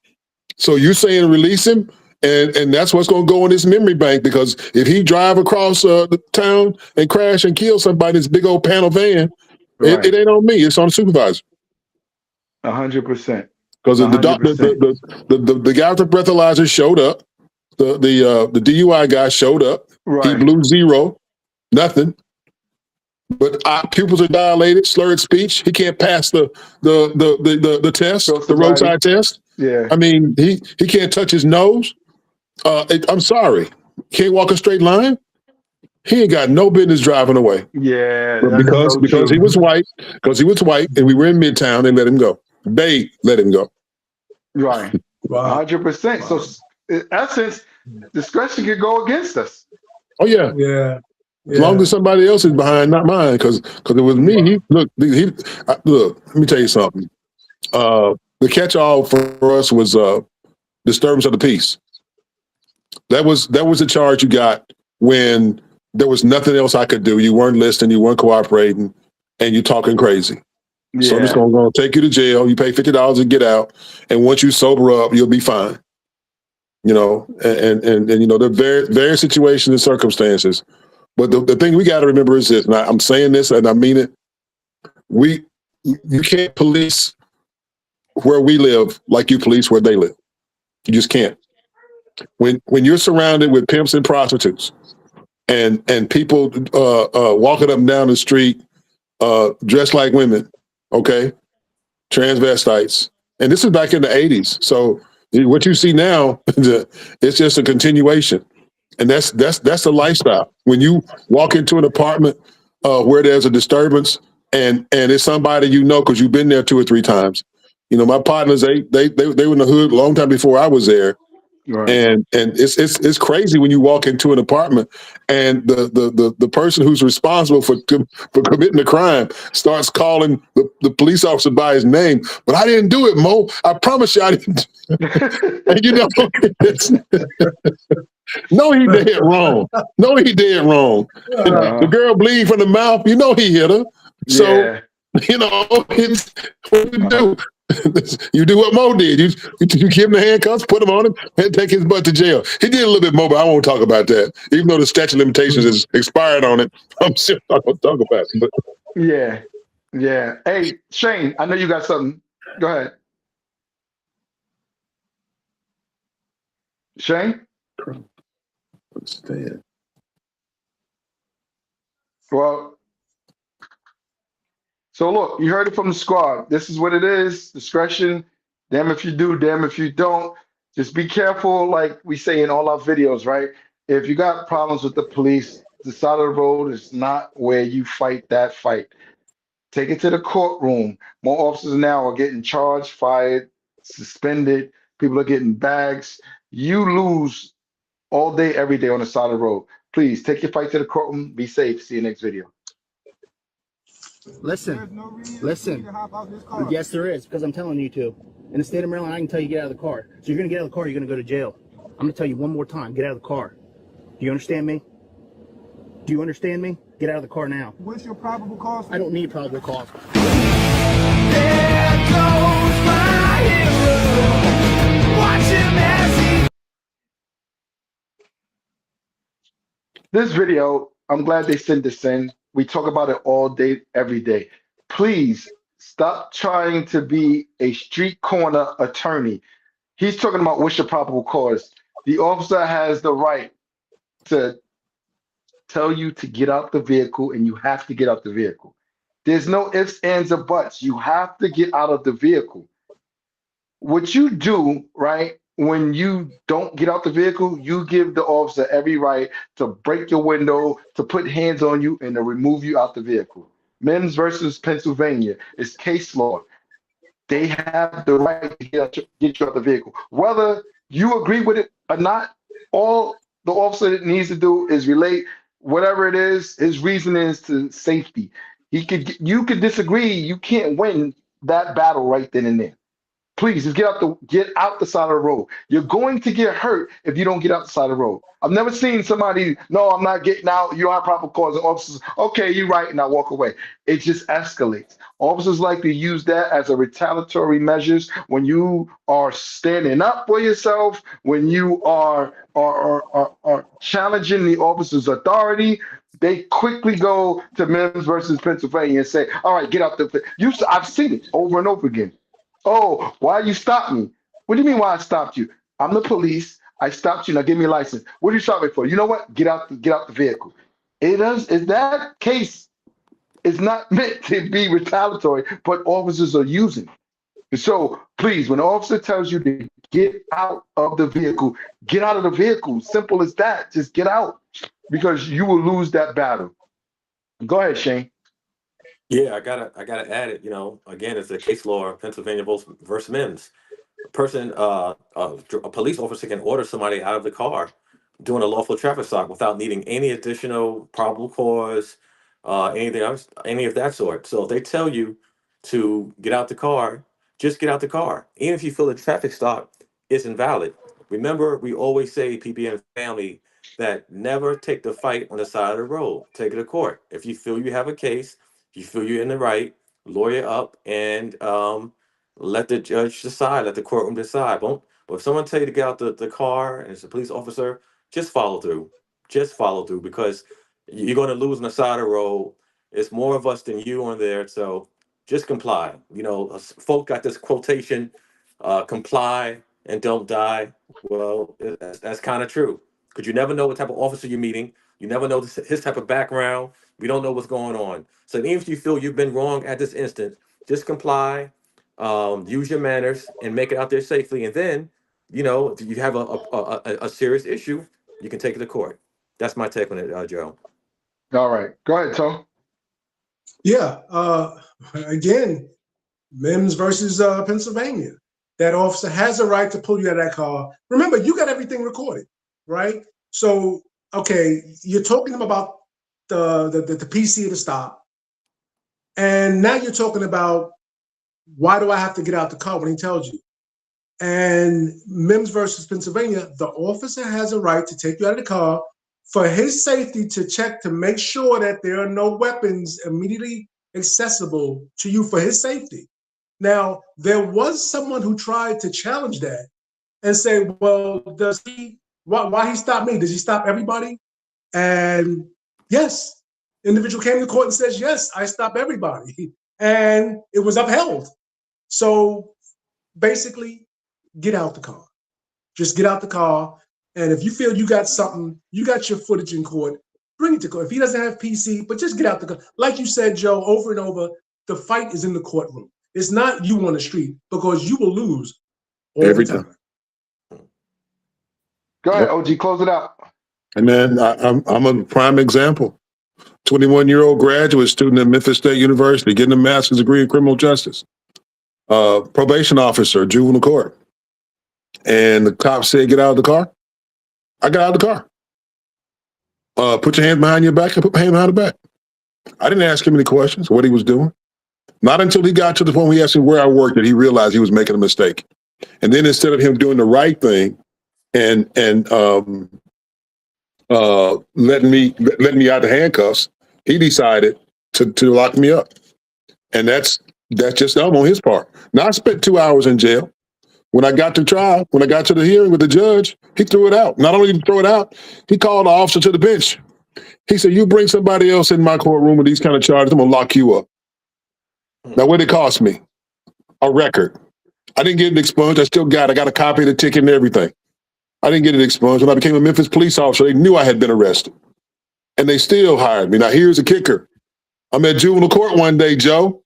So you're saying release him, and that's what's gonna go in his memory bank, because if he drive across the town and crash and kill somebody in this big old panel van, it right, ain't on me. It's on the supervisor." 100%, Because a hundred percent, the guy with the breathalyzer showed up. The DUI guy showed up. He right. blew zero, nothing. But pupils are dilated, slurred speech. He can't pass the Show test, the sobriety. roadside test. Yeah, I mean, he can't touch his nose. I'm sorry, can't walk a straight line. He ain't got no business driving away. yeah, But that is so because true. he was white, and we were in Midtown, they let him go. They let him go. Right, a Wow. 100%. So, Wow. in essence, discretion could go against us. Oh yeah, Yeah. as long Yeah. as somebody else is behind, not mine. Because it was me. Wow. Look. Let me tell you something. The catch-all for us was disturbance of the peace. That was the charge you got when there was nothing else I could do. You weren't listening. You weren't cooperating, and you talking crazy. So I'm just Yeah, gonna take you to jail. You pay $50 and get out, and once you sober up, you'll be fine. You know, and you know, there are various situations and circumstances. But the thing we got to remember is this, and I'm saying this and I mean it. We You can't police where we live like you police where they live. You just can't. When you're surrounded with pimps and prostitutes and people walking up and down the street dressed like women, okay, transvestites, and this is back in the '80s. So what you see now, it's just a continuation, and that's the lifestyle. When you walk into an apartment where there's a disturbance, and it's somebody you know because you've been there 2 or 3 times. You know, my partners, they were in the hood a long time before I was there, Right. And it's crazy when you walk into an apartment and the person who's responsible for committing the crime starts calling the police officer by his name. But I didn't do it, Mo. I promise you I didn't. And you know, no, he did wrong. No, he did wrong. The girl bleed from the mouth. You know he hit her. So Yeah. you know it's what you do. You do what Mo did. You give him the handcuffs, put him on him, and take his butt to jail. He did a little bit more, but I won't talk about that. Even though the statute of limitations is expired on it, I'm still not going to talk about it. But Yeah. Yeah. Hey, Shane, I know you got something. Go ahead. Shane? understand. Well, so look, you heard it from the squad. This is what it is. Discretion. Damn if you do, damn if you don't. Just be careful, like we say in all our videos, right? If you got problems with the police, the side of the road is not where you fight that fight. Take it to the courtroom. More officers now are getting charged, fired, suspended. People are getting bags. You lose all day, every day on the side of the road. Please take your fight to the courtroom. Be safe. See you next video. Listen, listen. Yes, there is, because I'm telling you to. In the state of Maryland, I can tell you get out of the car. So you're going to get out of the car, you're going to go to jail. I'm going to tell you one more time, get out of the car. Do you understand me? Do you understand me? Get out of the car now. What's your probable cause? I don't need probable cause. There goes my hero. Watch him as he... This video, I'm glad they sent this in. We talk about it all day, every day. Please stop trying to be a street corner attorney. He's talking about what's your probable cause. The officer has the right to tell you to get out the vehicle, and you have to get out the vehicle. There's no ifs, ands, or buts. You have to get out of the vehicle. What you do, right, when you don't get out the vehicle, you give the officer every right to break your window, to put hands on you, and to remove you out the vehicle. Mims versus Pennsylvania is case law. They have the right to get you out the vehicle. Whether you agree with it or not, all the officer needs to do is relate whatever it is. His reason is to safety. You could disagree. You can't win that battle right then and there. Please just get out the side of the road. You're going to get hurt if you don't get out the side of the road. I've never seen somebody, no, I'm not getting out. You don't have proper cause. And officers, okay, you're right, and I walk away. It just escalates. Officers like to use that as a retaliatory measures when you are standing up for yourself, when you are challenging the officer's authority. They quickly go to Mims versus Pennsylvania and say, all right, get out the. I've seen it over and over again. Oh, why you stopped me? What do you mean why I stopped you? I'm the police. I stopped you. Now give me a license. What do you stop me for? You know what? Get out the vehicle. It does. Is that case is not meant to be retaliatory, but officers are using it. So please, when the officer tells you to get out of the vehicle, get out of the vehicle. Simple as that. Just get out, because you will lose that battle. Go ahead, Shane. Yeah, I gotta add it. You know, again, it's a case law, Pennsylvania versus Mims. A police officer can order somebody out of the car doing a lawful traffic stop without needing any additional probable cause, anything else, any of that sort. So if they tell you to get out the car, just get out the car, even if you feel the traffic stop is invalid. Remember, we always say, PBN family, that never take the fight on the side of the road. Take it to court. If you feel you have a case, you feel you're in the right, lawyer up, and let the judge decide, let the courtroom decide. But if someone tell you to get out the car and it's a police officer, just follow through. Just follow through, because you're going to lose on the side of the road. It's more of us than you on there. So just comply. You know, folk got this quotation, comply and don't die. Well, that's kind of true, because you never know what type of officer you're meeting. You never know his type of background. We don't know what's going on. So even if you feel you've been wrong at this instant, just comply, use your manners, and make it out there safely. And then, you know, if you have a serious issue, you can take it to court. That's my take on it, Joe. All right. Go ahead, Tom. Yeah. Again, Mims versus Pennsylvania. that officer has a right to pull you out of that car. Remember, you got everything recorded, right? So, okay, you're talking about the PC of the stop, and now you're talking about why do I have to get out the car when he tells you? And Mims versus Pennsylvania, the officer has a right to take you out of the car for his safety, to check to make sure that there are no weapons immediately accessible to you for his safety. Now, there was someone who tried to challenge that and say, well, why he stop me? Does he stop everybody? And yes, individual came to court and says, yes, I stop everybody. And it was upheld. So basically, get out the car. Just get out the car. And if you feel you got something, you got your footage in court, bring it to court. If he doesn't have PC, but just get out the car. Like you said, Joe, over and over, the fight is in the courtroom. It's not you on the street, because you will lose every time. Go ahead, OG, close it out. And then I'm a prime example. 21-year-old graduate student at Memphis State University, getting a master's degree in criminal justice. Probation officer, juvenile court. And the cop said, get out of the car. I got out of the car. Put your hands behind your back. I put my hand behind the back. I didn't ask him any questions, what he was doing. Not until he got to the point where he asked me where I worked did he realize he was making a mistake. And then instead of him doing the right thing and letting me out the handcuffs, he decided to lock me up. And that's just dumb on his part. Now, I spent 2 hours in jail. When I got to trial, when I got to the hearing with the judge, he threw it out. Not only did he throw it out, he called the officer to the bench. He said, you bring somebody else in my courtroom with these kind of charges, I'm going to lock you up. Now, what did it cost me? A record. I didn't get it expunged. I got a copy of the ticket and everything. I didn't get it expunged. When I became a Memphis police officer, they knew I had been arrested. And they still hired me. Now, here's the kicker. I'm at juvenile court one day, Joe.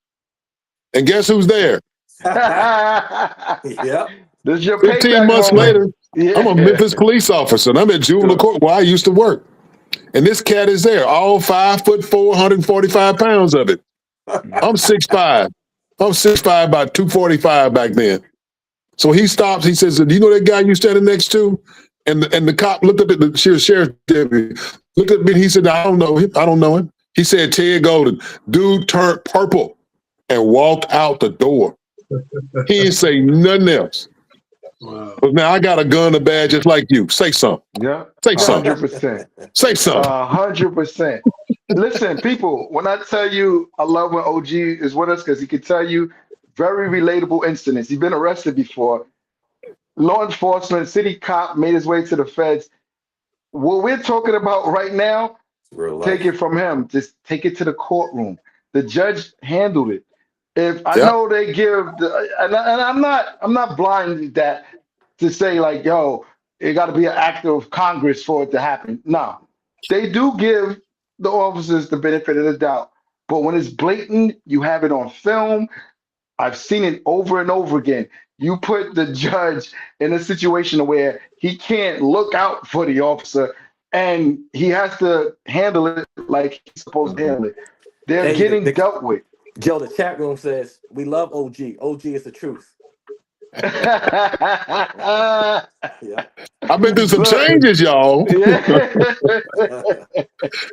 And guess who's there? Yeah. This is your 15 months later, Yeah. I'm a Memphis police officer, and I'm at juvenile court where I used to work. And this cat is there, all 5'4", 145 pounds of it. I'm 6'5". I'm 6'5", about 245 back then. So he stops. He says, do you know that guy you standing next to? And the cop looked up at the sheriff deputy, looked at me, and he said, I don't know him. I don't know him. He said, Ted Golden. Dude turned purple and walked out the door. He didn't say nothing else. Wow. But now I got a gun, a badge just like you. Say something. Yeah. Say something. 100%. Say something. 100%. Listen, people, when I tell you I love when OG is with us, because he can tell you very relatable incidents. He's been arrested before. Law enforcement, city cop made his way to the feds. What we're talking about right now, take it from him. Just take it to the courtroom. The judge handled it. If I know they give, and I'm not blind that to say like, yo, it got to be an act of Congress for it to happen. No, they do give the officers the benefit of the doubt. But when it's blatant, you have it on film. I've seen it over and over again. You put the judge in a situation where he can't look out for the officer, and he has to handle it like he's supposed to handle it. They're getting dealt with. Joe, the chat room says, we love OG. OG is the truth. Yeah. I've been through some changes, y'all. Yeah.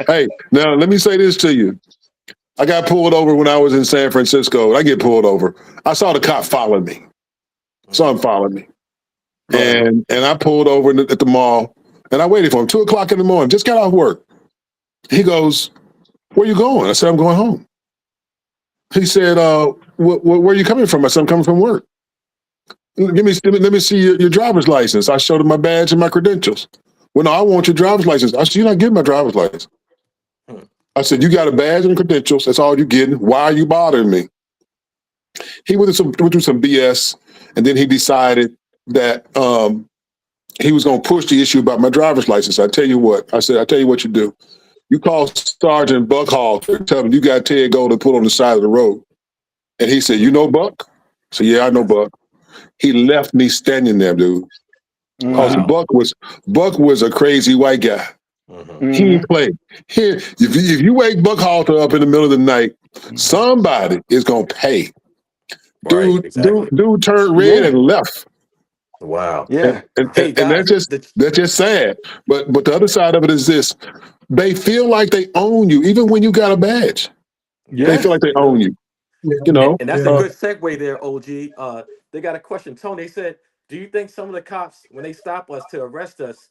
Hey, now let me say this to you. I got pulled over when I was in San Francisco. I get pulled over. I saw the cop following me. Saw him following me. And I pulled over at the mall, and I waited for him. 2 o'clock in the morning, just got off work. He goes, where you going? I said, I'm going home. He said, where are you coming from? I said, I'm coming from work. Let me see your driver's license. I showed him my badge and my credentials. Well, no, I want your driver's license. I said, you're not getting my driver's license. I said, you got a badge and credentials. That's all you're getting. Why are you bothering me? He went through some BS, and then he decided that he was going to push the issue about my driver's license. I tell you what. I said, I tell you what you do. You call Sergeant Buck Hall and tell him you got Ted Golden put on the side of the road. And he said, you know Buck? I said, yeah, I know Buck. He left me standing there, dude. Because Buck was a crazy white guy. He didn't play. If you wake Buck Halter up in the middle of the night, somebody is going to pay. Right. Dude, Exactly. dude turned red Yeah, and left. Wow. yeah, Hey And guys, that's just sad. But the other side of it is this: they feel like they own you, even when you got a badge. They feel yeah. like like they they do. own you. Yeah, You know. And that's a yeah. good segue there, OG. They got a question. Tony, they said, do you think some of the cops, when they stop us to arrest us,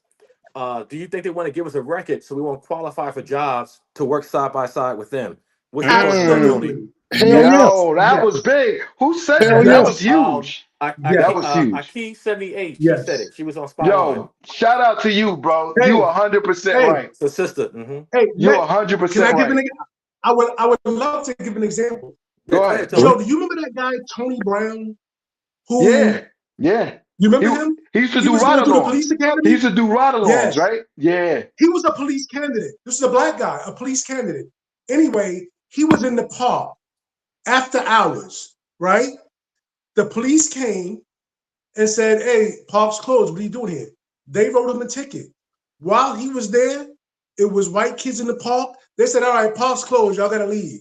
do you think they want to give us a record so we won't qualify for jobs to work side by side with them? What's your thoughts on that, Mm. Tony? Absolutely. Hell yeah. Yes. Yo, that Yes. was big. Who said Hell that? That yeah. was Yes. huge. That Yes. was huge. Aki 78, she said Yes. it. She was on Spot On. Yo, shout out to you, bro. You Hey, 100% hey, right. It's a sister. Hmm. hey, You can I 100% give right. I would love to give an example. Yeah, Go go ahead, ahead. Tony. Joe, do you remember that guy, Tony Brown, who, Yeah, yeah. you He remember him? he used to He do was going through the ride-alongs. police He academy? used to do ride-alongs, Yes. right? Yeah. He was a police candidate. This is a black guy, a police candidate. Anyway, he was in the park after hours, right? The police came and said, hey, park's closed. What are you doing here? They wrote him a ticket. While he was there, it was white kids in the park. They said, all right, park's closed. Y'all got to leave,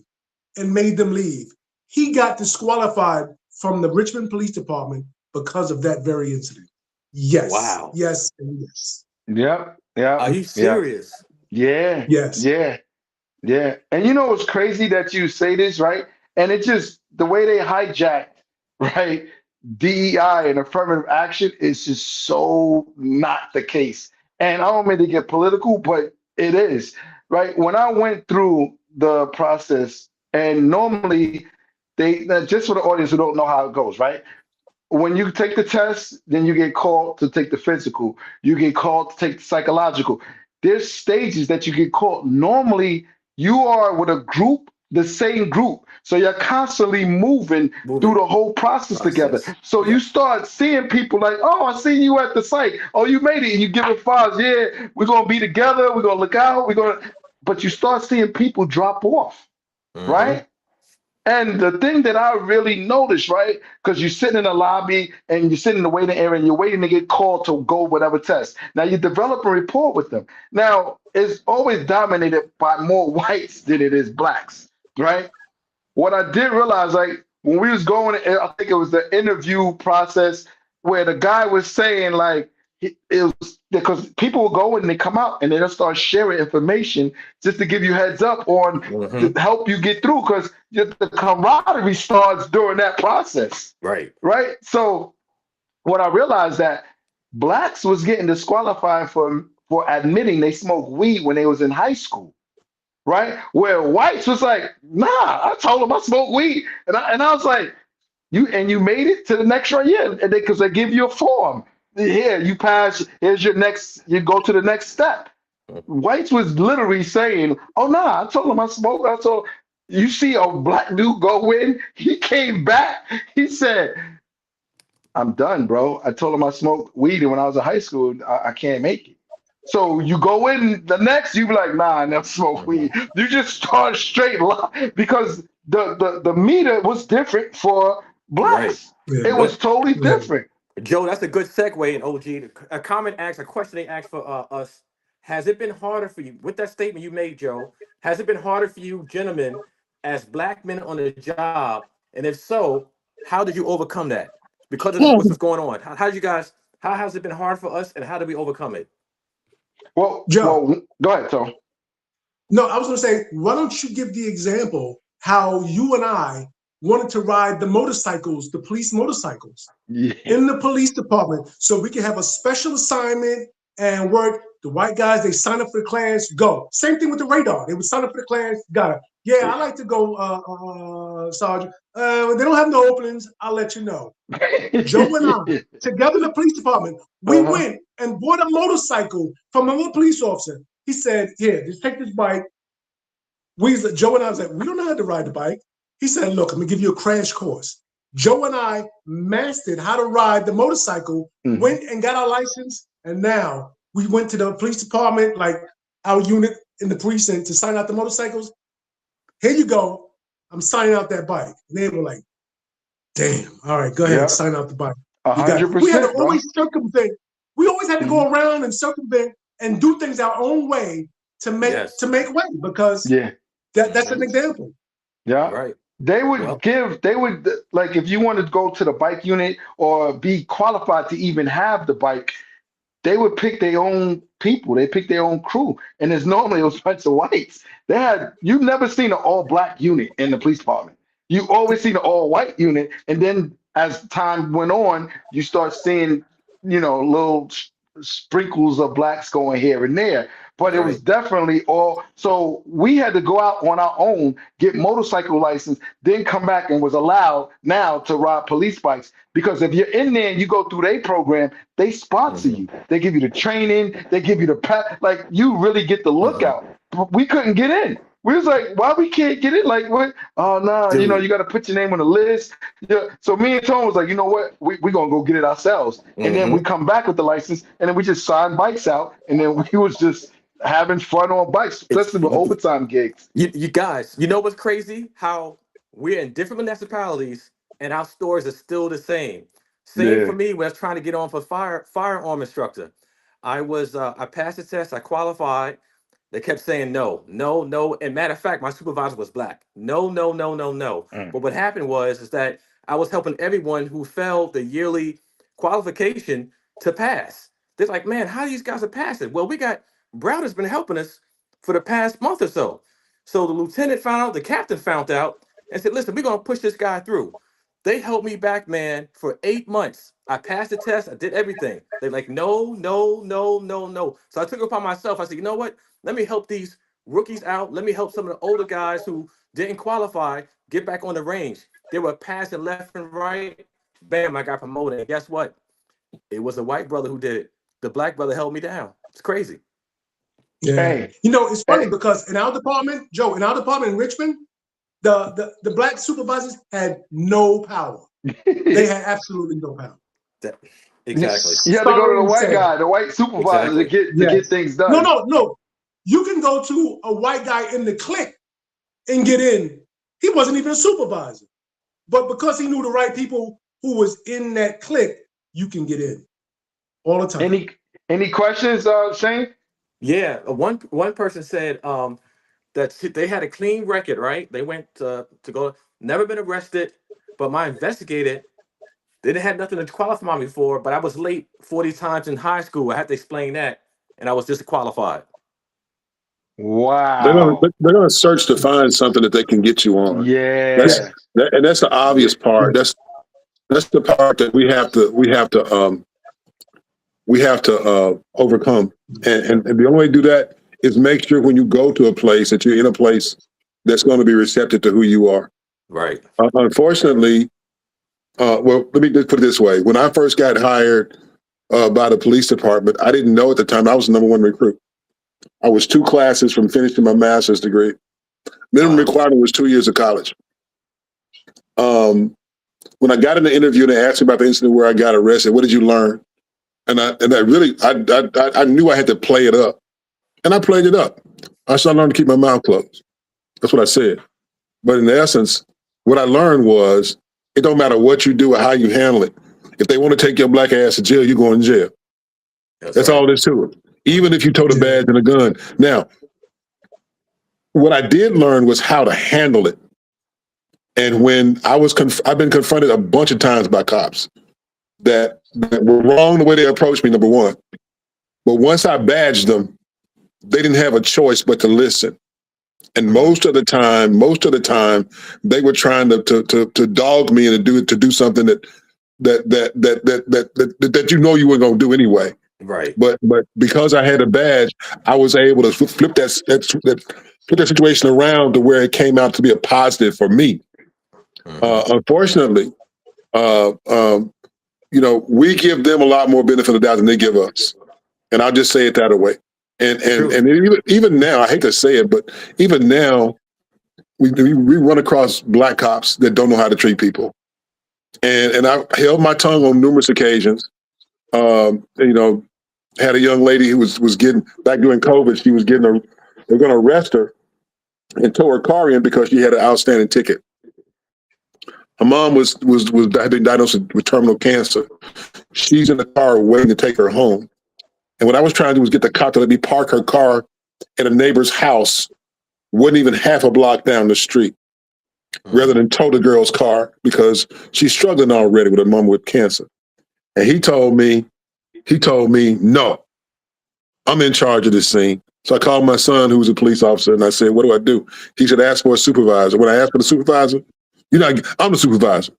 and made them leave. He got disqualified from the Richmond Police Department because of that very incident. Yes, Wow. yes, and yes. Yep. Are Yep. you Yep. serious? Yeah. Yes. Yeah. Yeah. And you know what's crazy that you say this, right? And it just the way they hijacked, right? DEI and affirmative action is just so not the case. And I don't mean to get political, but it is, right? When I went through the process, and normally just for the audience who don't know how it goes, right? When you take the test, then you get called to take the physical. You get called to take the psychological. There's stages that you get called. Normally, you are with a group, the same group. So you're constantly moving through Moving the whole process together. process. So you Yep. start seeing people like, oh, I see you at the site. Oh, you made it. And you give it fives. Yeah, we're going to be together. We're going to look out. But you start seeing people drop off, Hmm. right? And the thing that I really noticed, right? Because you're sitting in a lobby and you're sitting in the waiting area and you're waiting to get called to go whatever test. Now you develop a rapport with them. Now it's always dominated by more whites than it is blacks, right? What I did realize, like when we was going, I think it was the interview process where the guy was saying, like, it was because people will go and they come out and they just start sharing information just to give you heads up on Hmm. to help you get through because the camaraderie starts during that process, Right. right? So what I realized that blacks was getting disqualified for admitting they smoked weed when they was in high school, right? Where whites was like, nah, I told them I smoke weed, and I was like, you made it to the next round, yeah, and because they give you a form, here you pass, here's your next, you go to the next step. Whites was literally saying, oh nah, I told them I smoke. I told you see a black dude go in, he came back, he said, I'm done, bro. I told him I smoked weed and when I was in high school. I can't make it. So you go in the next, you be like, nah, I never smoked Hmm. weed. You just start straight line because the meter was different for Right. blacks. Yeah. It was But totally Yeah. different. Joe, that's a good segue in OG. A question they asked for us. Has it been harder for you with that statement you made, Joe? Has it been harder for you, gentlemen, as black men on the job? And if so, how did you overcome that? Because of Yeah. what's going on. How did you guys? How has it been hard for us, and how did we overcome it? Joe, Go ahead, Tom. no, I was going to say, why don't you give the example how you and I wanted to ride the motorcycles, the police motorcycles Yeah. in the police department so we can have a special assignment and work. The white guys, they sign up for the class, go. Same thing with the radar. They would sign up for the class, got it. Yeah, I like to go, Sergeant. They don't have no openings. I'll let you know. Joe and I, together in the police department, we Uh-huh. went and bought a motorcycle from another police officer. He said, here, just take this bike. Joe and I was like, we don't know how to ride the bike. He said, look, I'm gonna give you a crash course. Joe and I mastered how to ride the motorcycle, Mhm. went and got our license, and now we went to the police department, like our unit in the precinct, to sign out the motorcycles. Here you go. I'm signing out that bike. And they were like, damn, all right, go ahead, Yeah, sign out the bike. a You got it. hundred We had to percent, bro. always circumvent. We always had to Mhm. go around and circumvent and do things our own way to Yes. make way because Yeah, that's an example. yeah. Right. They would Well, give, they would like if you wanted to go to the bike unit or be qualified to even have the bike, they would pick their own people. They pick their own crew, and it's normally a bunch of whites. They had you've never seen an all black unit in the police department. You always seen an all white unit, and then as time went on, you start seeing little sprinkles of blacks going here and there. But it was right. definitely all. So we had to go out on our own, get motorcycle license, then come back and was allowed now to ride police bikes. Because if you're in there and you go through their program, they sponsor Hmm. you. They give you the training. They give you the like you really get the Hmm. lookout. But we couldn't get in. We was like, why we can't get in? Like what? Oh no, Dude. you got to put your name on the list. Yeah. So me and Tone was like, you know what? We gonna go get it ourselves. And then Hmm. we come back with the license, and then we just sign bikes out, and then we was just having fun on bikes, It's especially with overtime gigs. you guys. You know what's crazy? How we're in different municipalities and our stores are still the same. Same Yeah. for me when I was trying to get on for firearm instructor. I passed the test. I qualified. They kept saying no, no, no. And matter of fact, my supervisor was black. No, no, no, no, no. Mm. But what happened was is that I was helping everyone who failed the yearly qualification to pass. They're like, man, how these guys are passing? Well, we got Browder's been helping us for the past month or so. So the lieutenant found out, the captain found out, and said, listen, we're gonna push this guy through. They helped me back, man, for 8 months. I passed the test, I did everything. They're like, no, no, no, no, no. So I took it upon myself. I said, you know what? Let me help these rookies out. Let me help some of the older guys who didn't qualify get back on the range. They were passing left and right. Bam, I got promoted. And guess what? It was a white brother who did it. The black brother held me down. It's crazy. Yeah. Hey, It's funny hey. because in our department, Joe, in our department in Richmond, the black supervisors had no power. They had absolutely no power. That- You exactly. had to go to the Sorry, white sad. guy, the white supervisor Exactly. to get Yes. things No, done. no, no. You can go to a white guy in the clique and get in. He wasn't even a supervisor. But because he knew the right people who was in that clique, you can get in all the time. Any questions, Shane? Yeah. One person said that they had a clean record, right? They went to go, never been arrested, but my investigator, they didn't have nothing to qualify me for, but I was late 40 times in high school. I had to explain that, and I was disqualified. Wow. they're gonna search to find something that they can get you on. That's Yeah. and that's the Yeah. obvious part. That's the part that we have to overcome. And the only way to do that is make sure when you go to a place that you're in a place that's going to be receptive to who you are. Right. Unfortunately, well, let me just put it this way: when I first got hired by the police department, I didn't know at the time I was the number one recruit. I was 2 classes from finishing my master's degree. Minimum Wow. requirement was 2 years of college. When I got in the interview, they asked me about the incident where I got arrested. What did you learn? And I really I knew I had to play it up, and I played it up. I started learning to keep my mouth closed. That's what I said. But in essence, what I learned was it don't matter what you do or how you handle it. If they want to take your black ass to jail, you're going to jail. That's That's right. all there is to it. Even Hmm. if you tote a Yeah. badge and a gun. Now, what I did learn was how to handle it. And when I've been confronted a bunch of times by cops that were wrong the way they approached me, number one. But once I badged them, they didn't have a choice but to listen. And Hmm. most of the time, they were trying to dog me and to do something that you weren't going to do anyway. Right. But because I had a badge, I was able to flip that situation around to where it came out to be a positive for me. Hmm. Unfortunately, uh, um, we give them a lot more benefit of the doubt than they give us, and I'll just say it that way. True. And even now, I hate to say it, but even now, we run across black cops that don't know how to treat people, and I held my tongue on numerous occasions. Had a young lady who was getting back during COVID. She was they're going to arrest her and tow her car in because she had an outstanding ticket. Her mom had been diagnosed with terminal cancer. She's in the car waiting to take her home. And what I was trying to do was get the cop to let me park her car at a neighbor's house, wasn't even half a block down the street. rather than tow the girl's car because she's struggling already with her mom with cancer. And he told me, no, I'm in charge of this scene. So I called my son, who was a police officer, and I said, what do I do? He said, ask for a supervisor. When I asked for the supervisor, I'm the supervisor.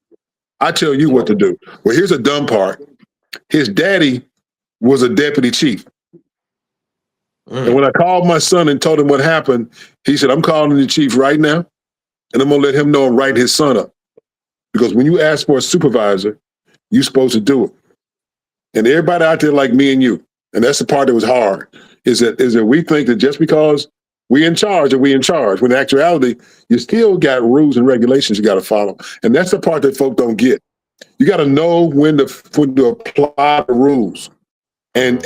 I tell you what to do. Well, here's a dumb part. His daddy was a deputy chief. And when I called my son and told him what happened, he said, I'm calling the chief right now, and I'm going to let him know and write his son up. Because when you ask for a supervisor, you're supposed to do it. And everybody out there like me and you, and that's the part that was hard, is that we think that just because we in charge, when in actuality, you still got rules and regulations you got to follow. And that's the part that folk don't get. You got to know when to apply the rules and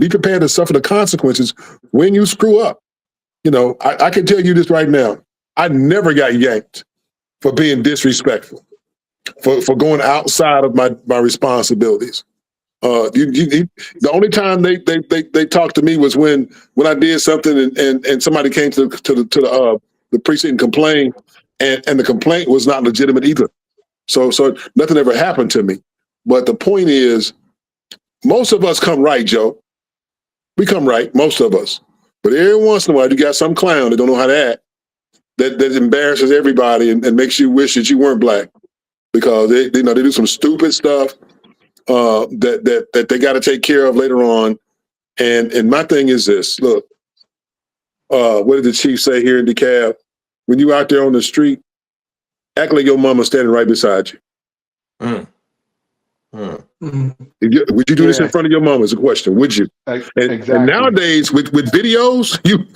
be prepared to suffer the consequences when you screw up. I can tell you this right now. I never got yanked for being disrespectful, for going outside of my responsibilities. The only time they talked to me was when I did something and somebody came to the precinct and complained, and the complaint was not legitimate either. So nothing ever happened to me. But the point is, most of us come right, Joe. We come right, most of us. But every once in a while, you got some clown that don't know how to act, that embarrasses everybody and makes you wish that you weren't black because they do some stupid stuff that they got to take care of later on. And my thing is this: look, what did the chief say here in DeKalb? When you out there on the street, act like your mama's standing right beside you. Would you do this in front of your mom? Is a question. Would you? Exactly. And nowadays with videos, you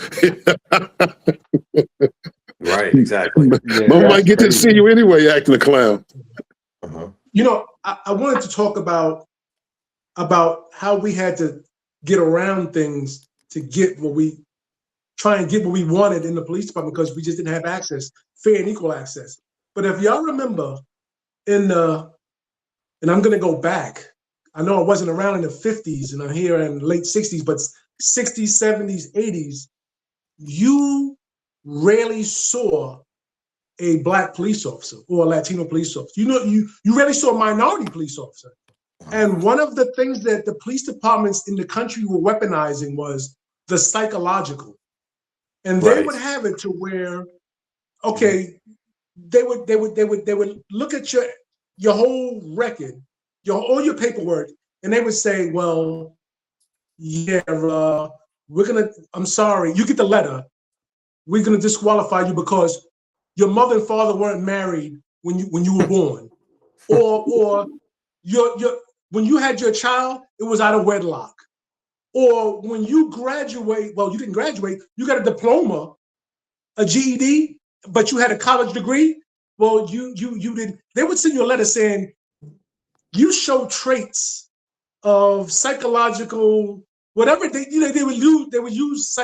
right, exactly. Mom might get to see you anyway acting a clown. I wanted to talk about how we had to get around things to get what we wanted in the police department because we just didn't have access, fair and equal access. But if y'all remember and I'm going to go back. I know I wasn't around in the 50s and I'm here in the late 60s, but 60s, 70s, 80s, you rarely saw a black police officer or a Latino police officer. You rarely saw a minority police officer. And one of the things that the police departments in the country were weaponizing was the psychological. And they would have it to where, okay, they would look at your whole record, all your paperwork, and they would say, well, yeah, I'm sorry, you get the letter. We're gonna disqualify you because your mother and father weren't married when you were born. or when you had your child, it was out of wedlock. Or when you graduate, well, you didn't graduate, you got a diploma, a GED, but you had a college degree. Well, you did. They would send you a letter saying you show traits of psychological whatever they would use. They would use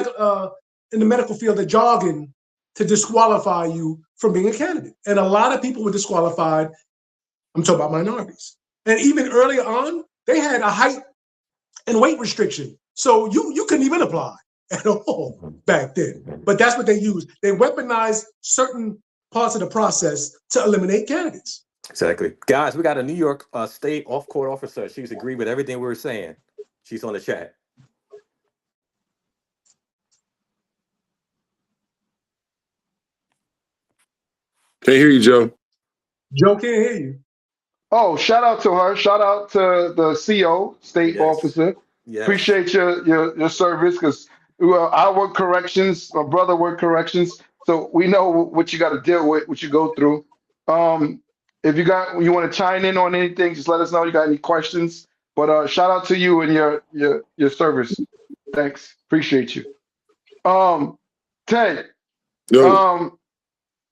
in the medical field the jargon to disqualify you from being a candidate. And a lot of people were disqualified. I'm talking about minorities. And even earlier on, they had a height and weight restriction, so you couldn't even apply at all back then. But that's what they used. They weaponized certain parts of the process to eliminate candidates. Exactly. Guys, we got a New York State off-court officer. She's agreed with everything we were saying. She's on the chat. Can't hear you, Joe. Joe can't hear you. Oh, shout out to her. Shout out to the CO, state officer. Yes. Appreciate your service because I work corrections, my brother work corrections. So we know what you got to deal with, what you go through. If you want to chime in on anything, just let us know. You got any questions? But shout out to you and your service. Thanks, appreciate you. Ted.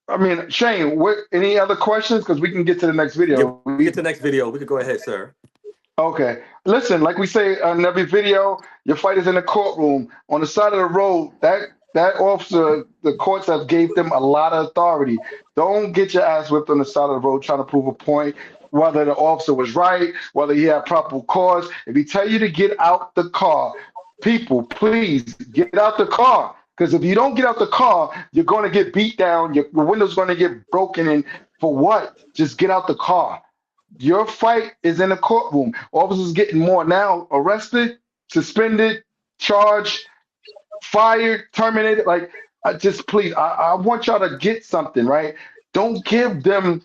I mean, Shane. Any other questions? Because we can get to the next video. Yeah, we get to the next video. We could go ahead, sir. Okay. Listen, like we say on every video, your fight is in the courtroom. On the side of the road, that officer, the courts have gave them a lot of authority. Don't get your ass whipped on the side of the road trying to prove a point, whether the officer was right, whether he had probable cause. If he tell you to get out the car, people, please get out the car. Because if you don't get out the car, you're going to get beat down. Your window's going to get broken. And for what? Just get out the car. Your fight is in the courtroom. Officers getting more now arrested, suspended, charged, fired, terminated. Like, just please, I want y'all to get something, right? Don't give them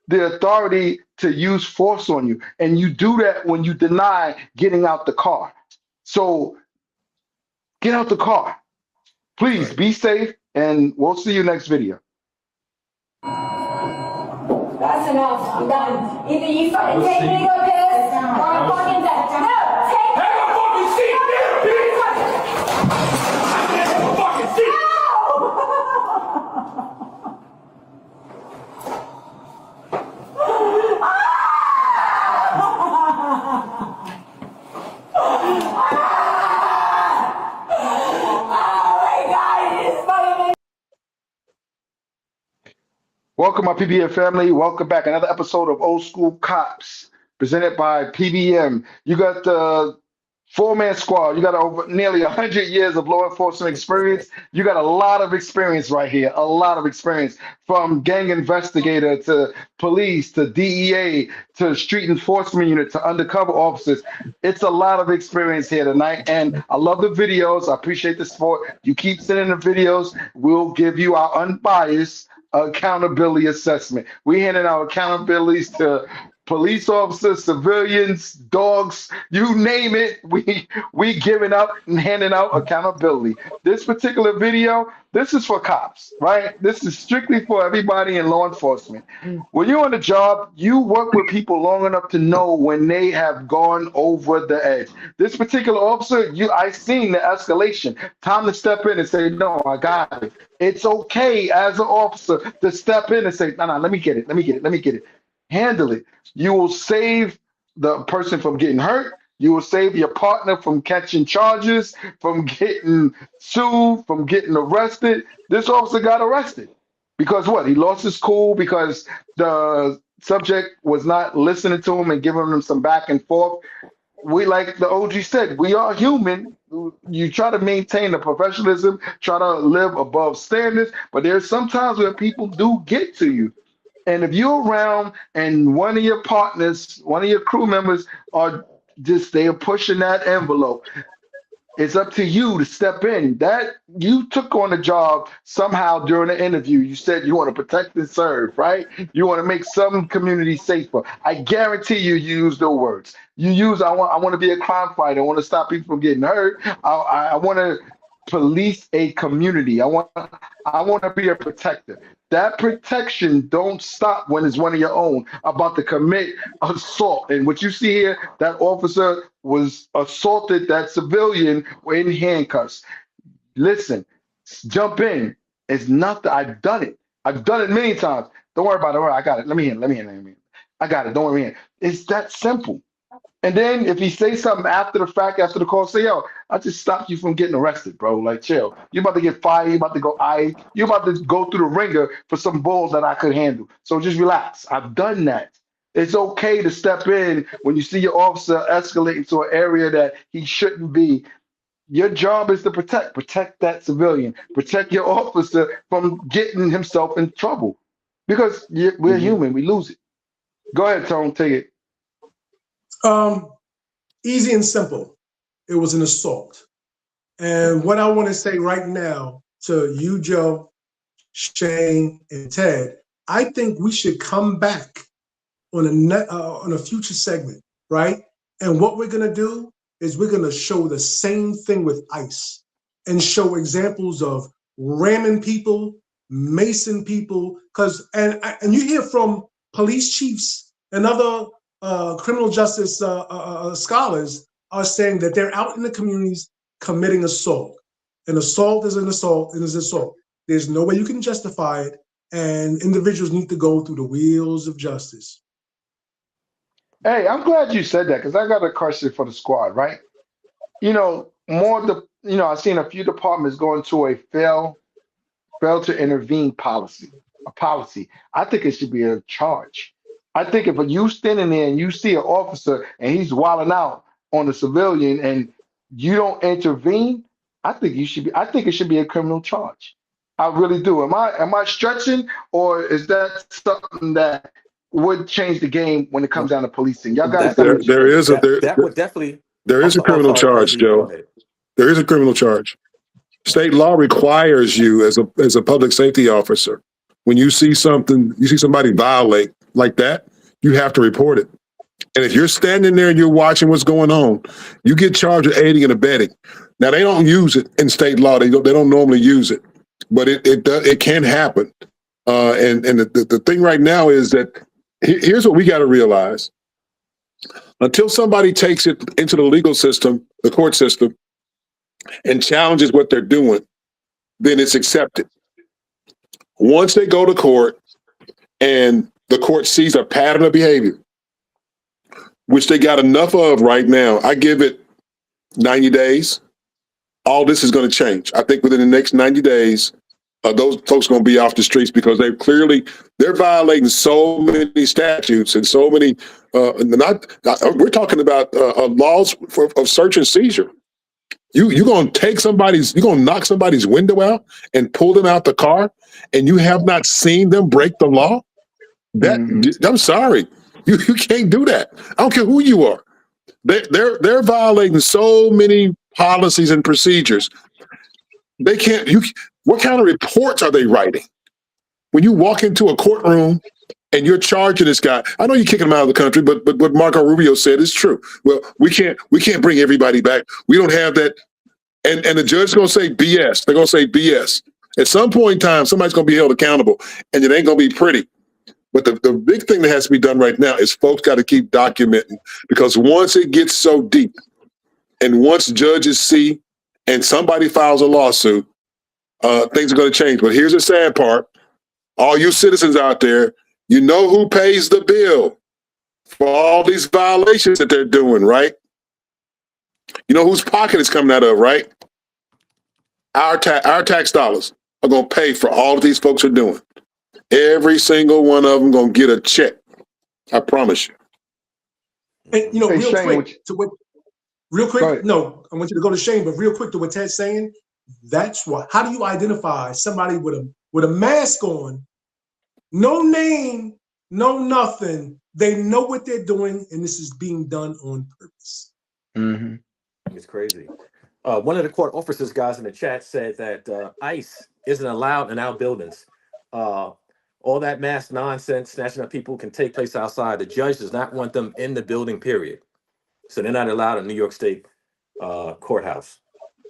the authority to use force on you. And you do that when you deny getting out the car. So get out the car. Please be safe, and we'll see you next video. That's enough. I'm done. Either you fucking take me to go piss, or I'm fucking dead. No, take me. Have a fucking seat, bitch! Have a fucking seat! Welcome, my PBM family. Welcome back. Another episode of Old School Cops, presented by PBM. You got the four-man squad. You got over nearly 100 years of law enforcement experience. You got a lot of experience right here, a lot of experience, from gang investigator to police to DEA to street enforcement unit to undercover officers. It's a lot of experience here tonight, and I love the videos. I appreciate the support. You keep sending the videos. We'll give you our unbiased accountability assessment. We handing out accountabilities to police officers, civilians, dogs, you name it. We giving out and handing out accountability. This particular video, this is for cops, right? This is strictly for everybody in law enforcement. When you're on the job, you work with people long enough to know when they have gone over the edge. This particular officer, I seen the escalation. Time to step in and say, no, I got it. It's okay as an officer to step in and say, no, let me get it. Handle it. You will save the person from getting hurt. You will save your partner from catching charges, from getting sued, from getting arrested. This officer got arrested because what? He lost his cool because the subject was not listening to him and giving him some back and forth. We, like the OG said, we are human. You try to maintain the professionalism, try to live above standards, but there's sometimes where people do get to you. And if you're around and one of your partners, one of your crew members they are pushing that envelope, it's up to you to step in. That you took on the job somehow during the interview. You said you want to protect and serve, right? You want to make some communities safer. I guarantee you use those words. You use, I want to be a crime fighter. I want to stop people from getting hurt. I want to police a community. I want to be a protector. That protection don't stop when it's one of your own about to commit assault. And what you see here, that officer was assaulted, that civilian in handcuffs. Listen, jump in. It's nothing. I've done it. I've done it many times. Don't worry about it. Don't worry, I got it. Let me in. I got it. Don't worry. It's that simple. And then if he say something after the fact, after the call, say, yo, I just stopped you from getting arrested, bro. Like, chill. You're about to get fired. You're about to you're about to go through the ringer for some balls that I could handle. So just relax. I've done that. It's okay to step in when you see your officer escalating to an area that he shouldn't be. Your job is to protect that civilian, protect your officer from getting himself in trouble, because we're human. We lose it. Go ahead, Tone. Take it. Easy and simple. It was an assault. And what I want to say right now to you, Joe, Shane, and Ted, I think we should come back on a future segment, right? And what we're going to do is we're going to show the same thing with ICE and show examples of ramming people, macing people, and you hear from police chiefs and other criminal justice scholars are saying that they're out in the communities committing assault. An assault is an assault and is an assault. There's no way you can justify it, and individuals need to go through the wheels of justice. Hey, I'm glad you said that, because I got a question for the squad, right? I've seen a few departments going to a fail to intervene policy, a policy. I think it should be a charge. I think if you standing there and you see an officer and he's wilding out on a civilian and you don't intervene, I think you should be. I think it should be a criminal charge. I really do. Am I stretching, or is that something that would change the game when it comes Well, down to policing? Y'all guys that tell me There what you there think. is a that would definitely. there is a I'm criminal sorry, charge, RG. Go Joe. ahead. There is a criminal charge. State law requires you as a public safety officer, when you see somebody violate like that, you have to report it. And if you're standing there and you're watching what's going on, you get charged with aiding and abetting. Now they don't use it in state law. They don't normally use it, but it can happen. And the thing right now is that here's what we got to realize: until somebody takes it into the legal system, the court system, and challenges what they're doing, then it's accepted. Once they go to court and the court sees a pattern of behavior, which they got enough of right now, I give it 90 days. All this is going to change. I think within the next 90 days, those folks are going to be off the streets because they're violating so many statutes and so many. We're talking about laws of search and seizure. You're going to knock somebody's window out and pull them out the car, and you have not seen them break the law. I'm sorry, you can't do that. I don't care who you are. They're violating so many policies and procedures. They can't. What kind of reports are they writing? When you walk into a courtroom and you're charging this guy, I know you're kicking him out of the country, but what Marco Rubio said is true. Well, we can't bring everybody back. We don't have that. And the judge is going to say BS. They're going to say BS. At some point in time, somebody's going to be held accountable, and it ain't going to be pretty. But the big thing that has to be done right now is folks got to keep documenting, because once it gets so deep and once judges see and somebody files a lawsuit, things are going to change. But here's the sad part. All you citizens out there, you know who pays the bill for all these violations that they're doing, right? You know whose pocket it's coming out of, right? Our tax dollars are going to pay for all that these folks are doing. Every single one of them going to get a check. I promise you. And Hey, real Shane, quick to what, real go quick. ahead. No, I want you to go to Shane, but real quick to what Ted's saying. That's what. How do you identify somebody with a mask on, no name, no nothing? They know what they're doing, and this is being done on purpose. It's crazy. One of the court officers guys in the chat said that ICE isn't allowed in our buildings. All that mass nonsense, snatching up people, can take place outside. The judge does not want them in the building, period. So they're not allowed in New York State courthouse.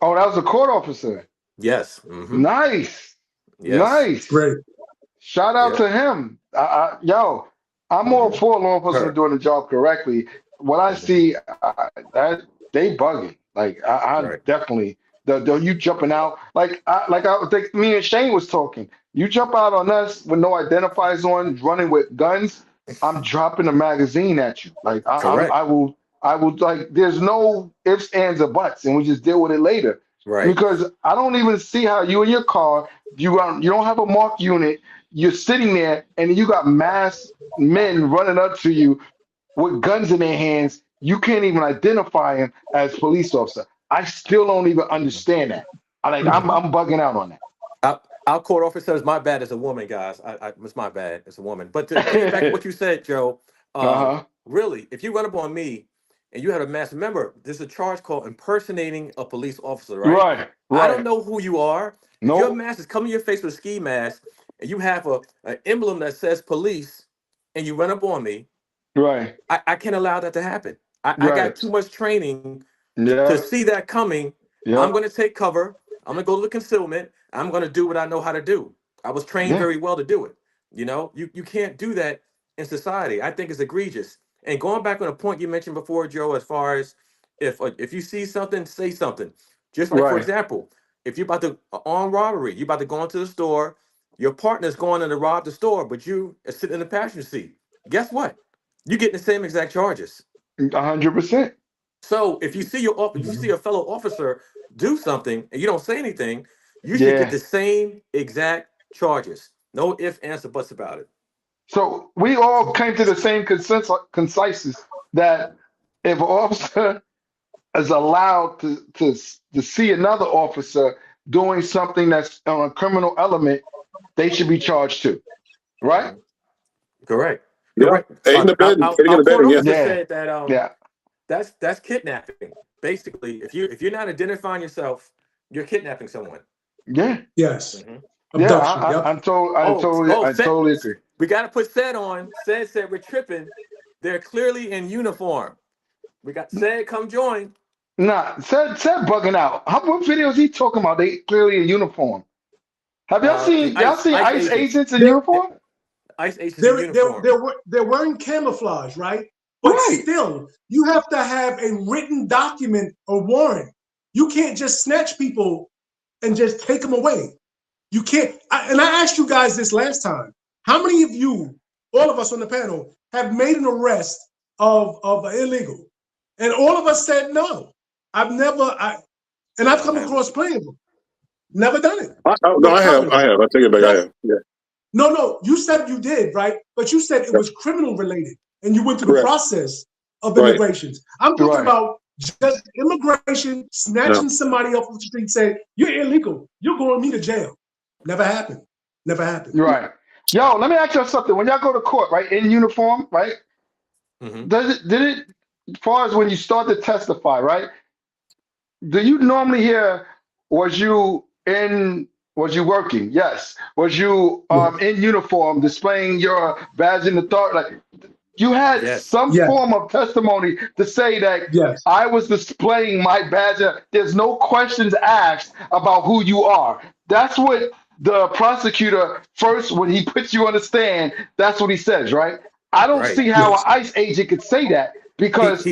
Oh, that was a court officer. Yes. Nice. Yes. Nice. Great. Shout out to him. I'm all for law enforcement doing the job correctly. What I see, that they bugging. Like I definitely you jumping out. Like I think me and Shane was talking. You jump out on us with no identifiers on, running with guns. I'm dropping a magazine at you. Like I will. Like. There's no ifs, ands, or buts, and we just deal with it later. Right. Because I don't even see how you in your car. You don't have a marked unit. You're sitting there, and you got masked men running up to you with guns in their hands. You can't even identify him as police officer. I still don't even understand that. I'm bugging out on that. Our court officer says my bad as a woman, guys. It's my bad as a woman. But to piggyback to what you said, Joe, really, if you run up on me and you have a mask, remember, there's a charge called impersonating a police officer, right? Right. I don't know who you are. If your mask is coming to your face with a ski mask and you have an emblem that says police and you run up on me, right? I can't allow that to happen. I got too much training to see that coming. I'm going to take cover. I'm going to go to the concealment. I'm going to do what I know how to do. I was trained very well to do it. You can't do that in society. I think it's egregious. And going back on a point you mentioned before, Joe, as far as if you see something, say something. Just like, for example, if you're about to armed robbery, you're about to go into the store, your partner's going in to rob the store, but you are sitting in the passenger seat. Guess what? You get the same exact charges. 100%. So if you see a fellow officer do something and you don't say anything, you should get the same exact charges. No ifs, ands, or buts about it. So we all came to the same consensus that if an officer is allowed to see another officer doing something that's on a criminal element, they should be charged too, right? Correct. Yeah. Correct. Aiding and abetting, aiding Our and court abetting, yeah. officer Yeah, said that yeah, that's kidnapping. Basically, if you're not identifying yourself, you're kidnapping someone. yeah, Yes. Mhm. yeah. Abduction. Yep. I Said, totally agree. we got to put said on. Said we're tripping. They're clearly in uniform. We got said come join. Nah, said bugging out. What videos he talking about? They clearly in uniform. Have The y'all seen ICE ICE agents. agents in They, uniform? ICE agents in uniform. they're wearing camouflage, right? But Right. still, you have to have a written document or warrant. You can't just snatch people and just take them away. You can't. And I asked you guys this last time. How many of you, all of us on the panel, have made an arrest of an illegal? And all of us said no. I've come across plenty of them. Never done it. No, I have. I take it back. I have. Yeah. No, you said you did, right? But you said it was criminal related, and you went through the process of immigrations. I'm talking about just immigration, snatching somebody off the street, saying, you're illegal, you're going with me to jail. Never happened. Never happened. Right. Yo, let me ask you something. When y'all go to court, right, in uniform, right? Mm-hmm. Did it, as far as when you start to testify, right? Do you normally hear, was you working? Yes. Was you in uniform displaying your badge and authority? Like you had some form of testimony to say that I was displaying my badge. There's no questions asked about who you are. That's what the prosecutor first, when he puts you on the stand, that's what he says, right? I don't see how an ICE agent could say that because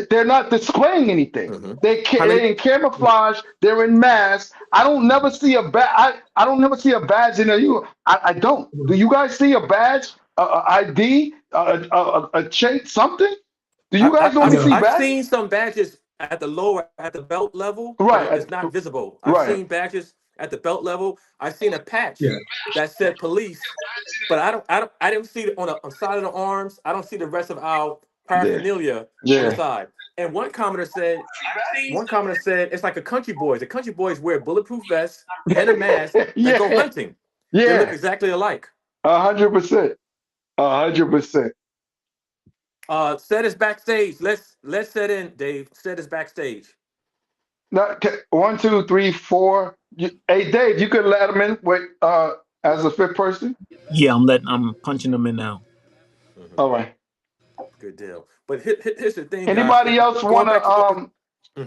they're not displaying anything. Mm-hmm. They're in camouflage. They're in masks. I don't never see a badge. I don't never see a badge in a. I don't. Do you guys see a badge, ID, a chain, something? Do you guys normally see I've badges? seen some badges at the belt level, Right. but it's not visible. I've seen badges at the belt level. I've seen a patch that said police, but I didn't see it on the side of the arms. I don't see the rest of our paraphernalia on the side. And one commenter said it's like a country boys. The country boys wear bulletproof vests and a mask that go hunting. They look exactly alike. 100%. 100%. Set us backstage. Let's set in, Dave. Set us backstage. Now, 1, 2, 3, 4. Hey, Dave, you could let him in with as a fifth person. Yeah, I'm punching them in now. Mm-hmm. All right. Good deal. But here's the thing, anybody guys. else want to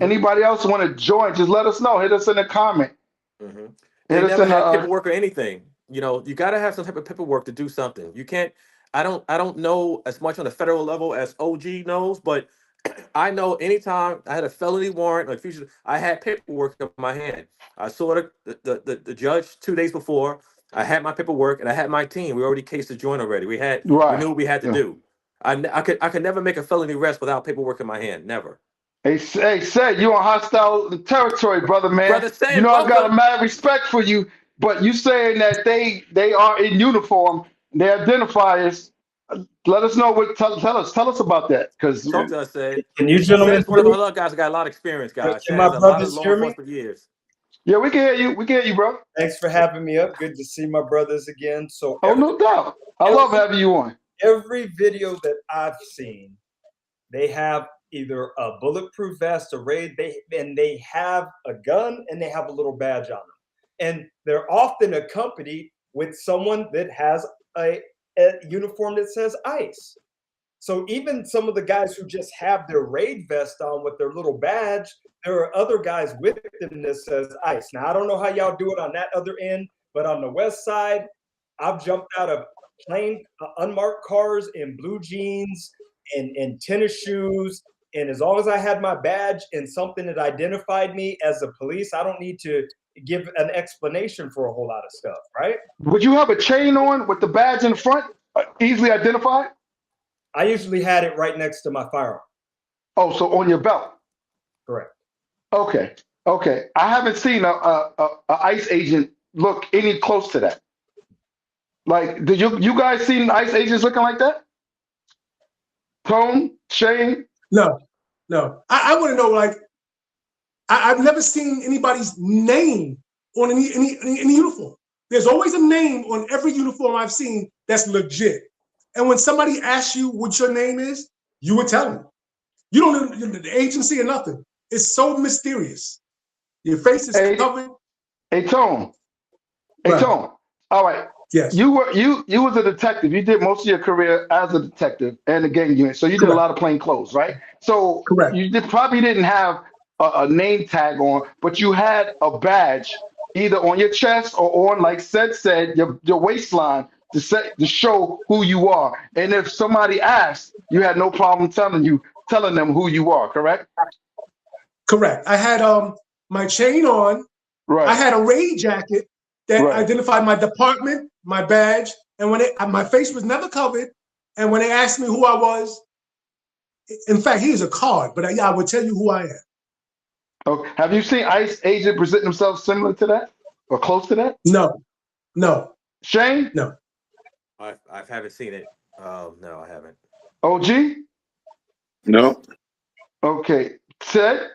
anybody else want to join? Just let us know. Hit us in the comment. Mm-hmm. They never have paperwork or anything. You know, you got to have some type of paperwork to do something. You can't. I don't know as much on the federal level as OG knows, but I know anytime I had a felony warrant or future, I had paperwork in my hand. I saw the judge 2 days before. I had my paperwork and I had my team. We already cased the joint already. We knew what we had to do. I could never make a felony arrest without paperwork in my hand. Never. Hey, say you on hostile territory, brother, man. Brother Sam, you know welcome. I got a mad respect for you, but you saying that they are in uniform, they identifiers. Let us know what. Tell us about that, because talk to us. Say, can you gentlemen? One of our other guys got a lot of experience, guys. Can my brothers hear me? Years. Yeah, we can hear you. We can hear you, bro. Thanks for having me up. Good to see my brothers again. So, no doubt. I love having you on. Every video that I've seen, they have either a bulletproof vest, a raid, they have a gun and they have a little badge on them. And they're often accompanied with someone that has a uniform that says ICE. So even some of the guys who just have their raid vest on with their little badge, there are other guys with them that says ICE. Now, I don't know how y'all do it on that other end, but on the west side, I've jumped out of plain unmarked cars in blue jeans and tennis shoes. And as long as I had my badge and something that identified me as a police, I don't need to give an explanation for a whole lot of stuff, right? Would you have a chain on with the badge in front, easily identified? I usually had it right next to my firearm. Oh, so on your belt? Correct. Okay. I haven't seen a ICE agent look any close to that. Like, did you guys seen ICE agents looking like that? Tone, Shane? No. I want to know, like, I've never seen anybody's name on any uniform. There's always a name on every uniform I've seen that's legit. And when somebody asks you what your name is, you would tell them. You don't know the agency or nothing. It's so mysterious. Your face is covered. Hey, Tone. Hey, Right. Tone. All right. Yes. You was a detective. You did most of your career as a detective and a gang unit. So you did a Correct. lot of plain clothes, right? So Correct. you probably didn't have a name tag on, but you had a badge either on your chest or on, like said, your waistline to show who you are. And if somebody asked, you had no problem telling them who you are, correct? Correct. I had my chain on. Right. I had a raid jacket that Right. identified my department, my badge, and when my face was never covered. And when they asked me who I was, in fact, here's a card, but I would tell you who I am. Okay. Have you seen ICE agent present themselves similar to that or close to that? No. Shane? No. I haven't seen it. No, I haven't. OG? No. Okay. Ted?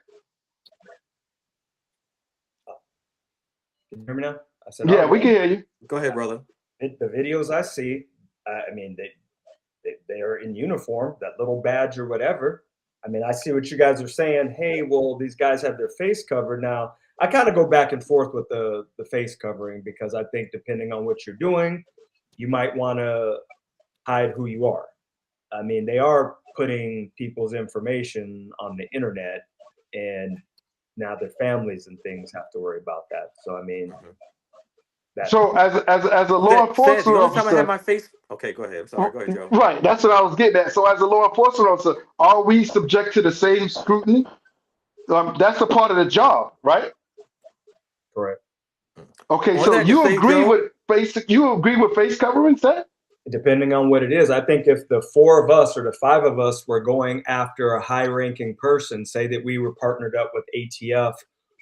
Can you hear me now? I said, Yeah, we can hear you. Go ahead, brother. The videos I see, I mean, they are in uniform, that little badge or whatever. I mean, I see what you guys are saying. Hey, well, these guys have their face covered. Now, I kind of go back and forth with the face covering because I think depending on what you're doing, you might want to hide who you are. I mean, they are putting people's information on the internet, and now their families and things have to worry about that. So, I mean, So as a law enforcement the only time I officer, had my face. Okay, go ahead. I'm sorry. Go ahead, Joe. right? That's what I was getting at. So as a law enforcement officer, are we subject to the same scrutiny? That's a part of the job, right? Correct. Okay, On so that to you say, agree Joe, with face covering, Seth? Depending on what it is, I think if the 4 of us or the 5 of us were going after a high-ranking person, say that we were partnered up with ATF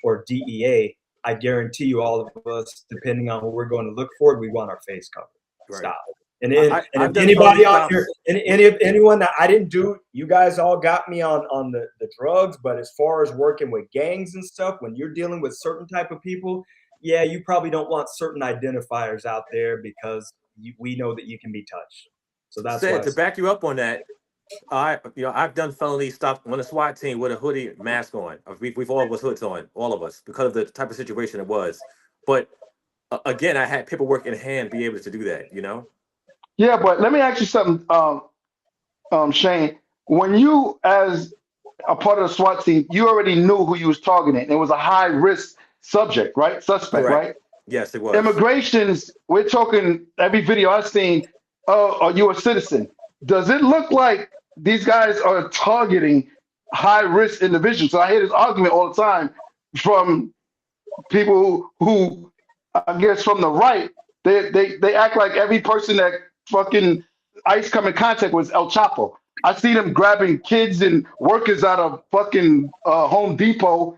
or DEA, I guarantee you, all of us, depending on what we're going to look for, we want our face covered. Right. Stop. And I've if done anybody felony out stops. here, anyone that I didn't do, you guys all got me on the drugs. But as far as working with gangs and stuff, when you're dealing with certain type of people, yeah, you probably don't want certain identifiers out there because we know that you can be touched. So that's why. To back you up on that, I've done felony stuff on a SWAT team with a hoodie mask on. We've all was hoods on, all of us, because of the type of situation it was. But again, I had paperwork in hand, be able to do that. Yeah, but let me ask you something, Shane. When you, as a part of the SWAT team, you already knew who you was targeting. It was a high risk subject, right? Suspect, Correct. right? Yes, it was. Immigrations, we're talking every video I've seen, are you a citizen? Does it look like these guys are targeting high risk individuals? So I hear this argument all the time from people who I guess from the right. They act like every person that fucking ICE come in contact with is El Chapo. I see them grabbing kids and workers out of fucking Home Depot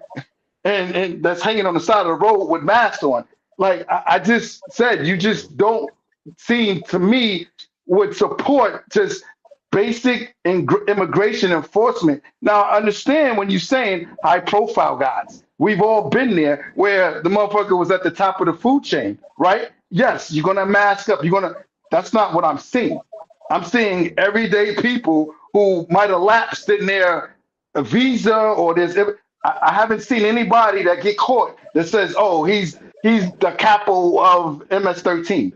and that's hanging on the side of the road with masks on. Like I just said, you just don't seem to me would support just basic immigration enforcement. Now, I understand when you're saying high profile guys. We've all been there where the motherfucker was at the top of the food chain, right? Yes, you're gonna mask up. That's not what I'm seeing. I'm seeing everyday people who might have lapsed in their visa or I haven't seen anybody that get caught that says, "Oh, he's the capo of MS-13."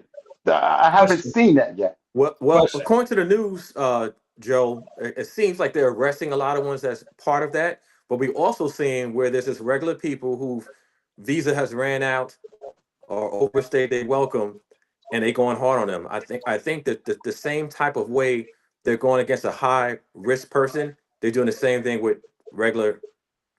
I haven't seen that yet. Well, according to the news, Joe, it seems like they're arresting a lot of ones that's part of that. But we also seeing where there's just regular people whose visa has ran out or overstayed their welcome, and they going hard on them. I think that the same type of way they're going against a high risk person, they're doing the same thing with regular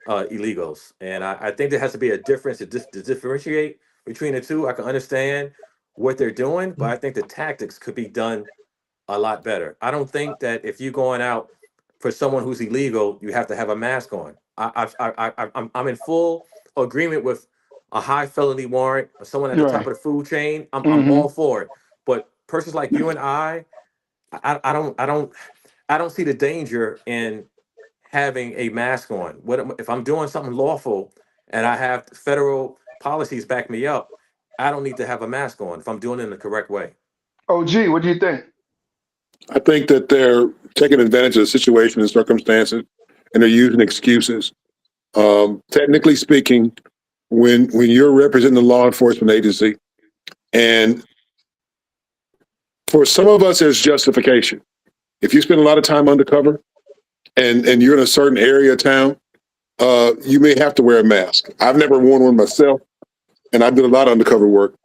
illegals. And I think there has to be a difference to differentiate between the two. I can understand what they're doing, but I think the tactics could be done a lot better. I don't think that if you're going out for someone who's illegal, you have to have a mask on. I'm in full agreement with a high felony warrant or someone at the top Right. of the food chain. I'm Mm-hmm. all for it. But persons like you and I don't see the danger in having a mask on. What if I'm doing something lawful and I have federal policies back me up, I don't need to have a mask on if I'm doing it in the correct way. OG, what do you think? I think that they're taking advantage of the situation and circumstances, and they're using excuses. Technically speaking, when you're representing the law enforcement agency, and for some of us, there's justification. If you spend a lot of time undercover and you're in a certain area of town, you may have to wear a mask. I've never worn one myself, and I did a lot of undercover work.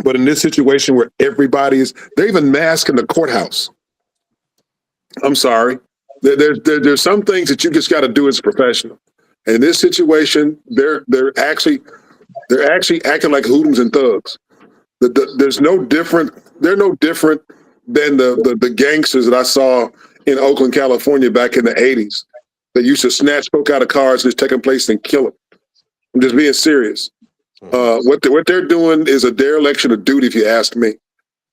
But in this situation where everybody is, they're even masked in the courthouse. I'm sorry. There's some things that you just got to do as a professional. And in this situation, they're actually acting like hoodlums and thugs. There's no different. They're no different than the gangsters that I saw in Oakland, California, back in the '80s. That used to snatch folk out of cars and just take them place and kill them. I'm just being serious. What they're doing is a dereliction of duty, if you ask me.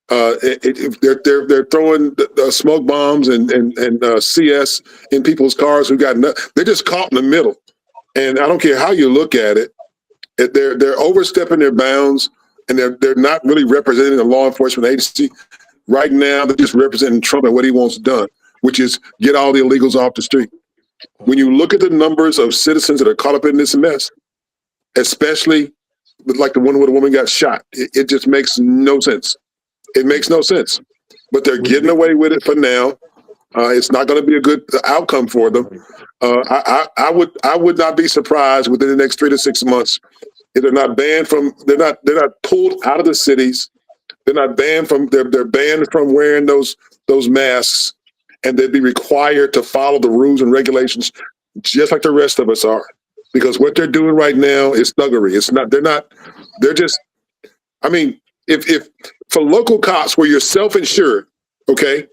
They're throwing smoke bombs and CS in people's cars who got they're just caught in the middle. And I don't care how you look at it, they're overstepping their bounds, and they're not really representing the law enforcement agency. Right now, they're just representing Trump and what he wants done, which is get all the illegals off the street. When you look at the numbers of citizens that are caught up in this mess, especially like the one where the woman got shot, it just makes no sense. It makes no sense. But they're getting away with it for now. It's not going to be a good outcome for them. I would not be surprised within the next 3 to 6 months if they're not banned from. They're not pulled out of the cities. They're not banned from. They're banned from wearing those masks, and they'd be required to follow the rules and regulations just like the rest of us are. Because what they're doing right now is thuggery. It's not. They're not. They're just. I mean, if for local cops where you're self-insured, okay,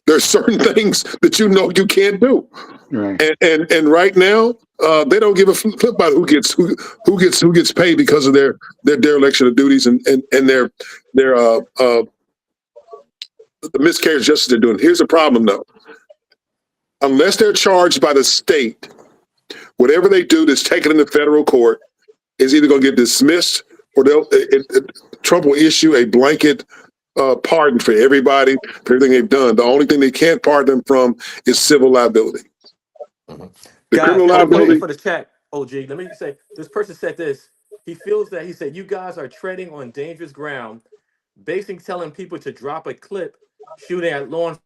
there's certain things that you know you can't do, Right. and right now they don't give a flip about who gets paid because of their dereliction of duties and their the miscarriage of justice they're doing. Here's the problem, though: unless they're charged by the state, whatever they do that's taken into federal court is either going to get dismissed or Trump will issue a blanket pardon for everybody for everything they've done. The only thing they can't pardon them from is civil liability. The Guys, criminal I'm waiting liability. for the chat, OG. Let me say, this person said this. He feels that, he said, you guys are treading on dangerous ground, basically telling people to drop a clip, shooting at law enforcement.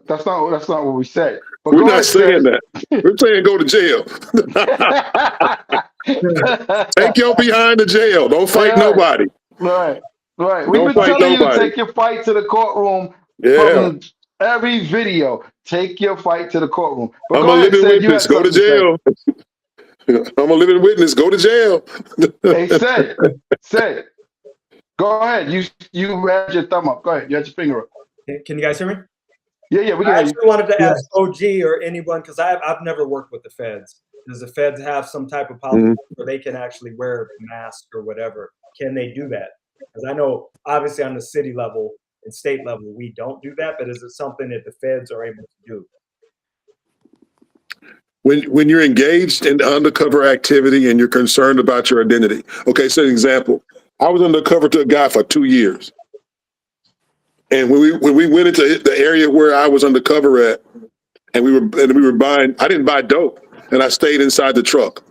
That's not what we said. But We're go not ahead, saying Ted. that. We're saying go to jail. Take your behind to jail. Don't fight nobody. Right. We've Don't been fight telling you to nobody. take your fight to the courtroom Yeah. from every video. Take your fight to the courtroom. But I'm go a ahead, living Sid. You had witness. Go to something to say. jail. I'm a living witness. Go to jail. Hey, Sid. Go ahead. You had your thumb up. Go ahead. You had your finger up. Can you guys hear me? Yeah, we I can hear you. actually wanted to ask OG or anyone, because I've never worked with the feds. Does the feds have some type of policy where they can actually wear masks or whatever? Can they do that? Because I know, obviously, on the city level and state level, we don't do that. But is it something that the feds are able to do? When you're engaged in undercover activity and you're concerned about your identity. Okay, so an example. I was undercover to a guy for 2 years. And when we went into the area where I was undercover at, and we were buying, I didn't buy dope, and I stayed inside the truck.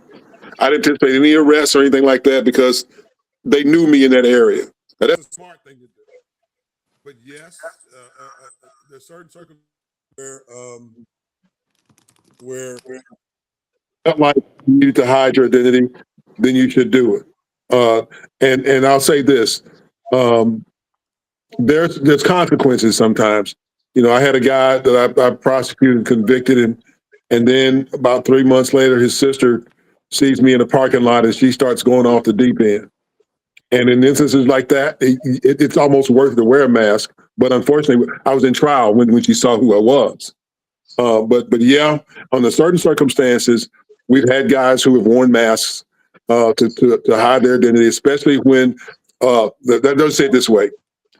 I didn't anticipate any arrests or anything like that because they knew me in that area. Now, that's a smart thing to do. But yes, there's certain circumstances where felt like you needed to hide your identity, then you should do it. And I'll say this. There's consequences sometimes. You know, I had a guy that I prosecuted and convicted, and then about 3 months later, his sister sees me in a parking lot and she starts going off the deep end. And in instances like that, it's almost worth it to wear a mask. But unfortunately, I was in trial when she saw who I was. But yeah, under certain circumstances, we've had guys who have worn masks to hide their identity, especially when let's say it this way.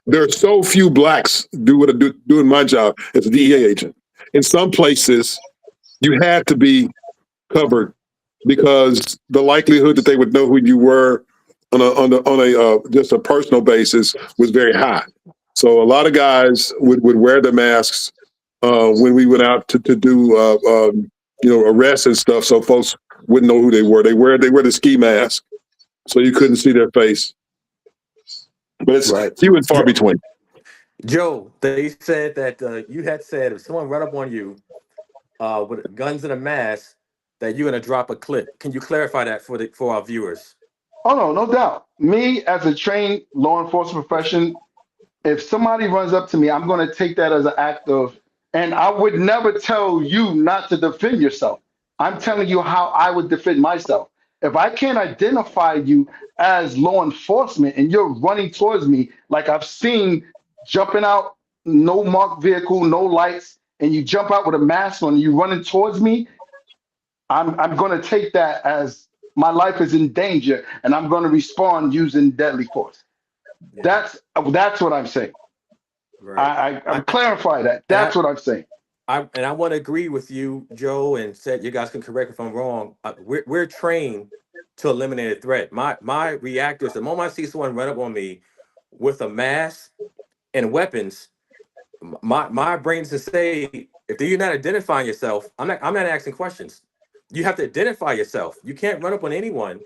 There are so few blacks doing my job as a DEA agent. In some places, you had to be covered because the likelihood that they would know who you were on a just a personal basis was very high. So a lot of guys would wear the masks when we went out to do arrests and stuff, so folks wouldn't know who they were. They wear the ski mask, so you couldn't see their face. But it's few and far between. Joe, they said that you had said if someone run up on you with guns and a mask, that you're gonna drop a clip. Can you clarify that for our viewers? Oh no doubt. Me as a trained law enforcement profession, if somebody runs up to me, I'm going to take that as an act of, and I would never tell you not to defend yourself. I'm telling you how I would defend myself. If I can't identify you as law enforcement and you're running towards me, like I've seen jumping out, no marked vehicle, no lights, and you jump out with a mask on, and you running towards me, I'm going to take that as my life is in danger, and I'm going to respond using deadly force. Yeah. That's what I'm saying. Right. I'm clarify that. That's what I'm saying. I want to agree with you, Joe, and said you guys can correct if I'm wrong. We're trained to eliminate a threat. My reactors, the moment I see someone run up on me with a mask and weapons, my brain to say, if you're not identifying yourself, I'm not asking questions. You have to identify yourself. You can't run up on anyone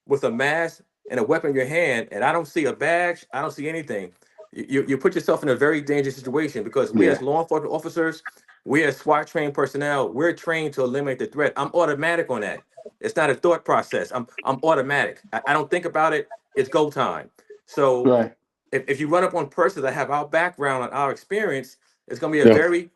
with a mask and a weapon in your hand, and I don't see a badge, I don't see anything. You put yourself in a very dangerous situation because we as law enforcement officers, we as SWAT trained personnel, we're trained to eliminate the threat. I'm automatic on that. It's not a thought process. I'm automatic. I don't think about it. It's go time. So Right. if you run up on persons that have our background and our experience, it's going to be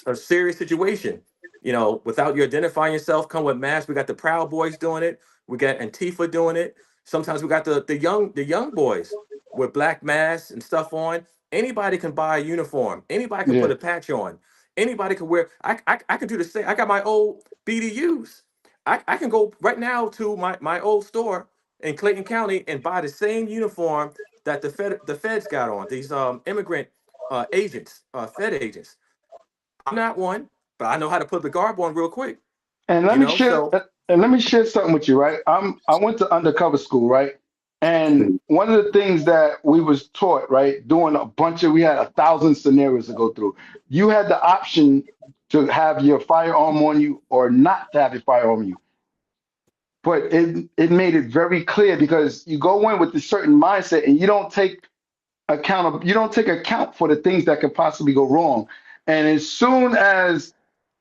a serious situation. You know, without you identifying yourself, come with masks. We got the Proud Boys doing it. We got Antifa doing it. Sometimes we got the young boys with black masks and stuff on. Anybody can buy a uniform. Anybody can put a patch on. Anybody can wear. I can do the same. I got my old BDUs. I can go right now to my old store in Clayton County and buy the same uniform that the feds got on. These immigrant agents, Fed agents. I'm not one, but I know how to put the garb on real quick. And let me share something with you, right? I went to undercover school, right? And one of the things that we was taught, right, doing we had 1,000 scenarios to go through. You had the option to have your firearm on you or not to have your firearm on you. But it made it very clear because you go in with a certain mindset and you don't take account for the things that could possibly go wrong. And as soon as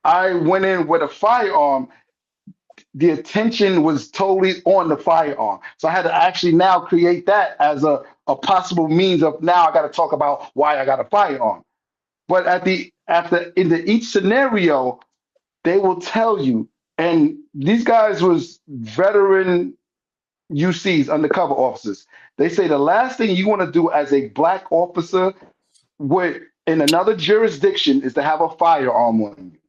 I went in with a firearm, the attention was totally on the firearm. So I had to actually now create that as a possible means of now I got to talk about why I got a firearm. But in each scenario, they will tell you, and these guys was veteran UCs, undercover officers. They say the last thing you want to do as a black officer in another jurisdiction is to have a firearm on you.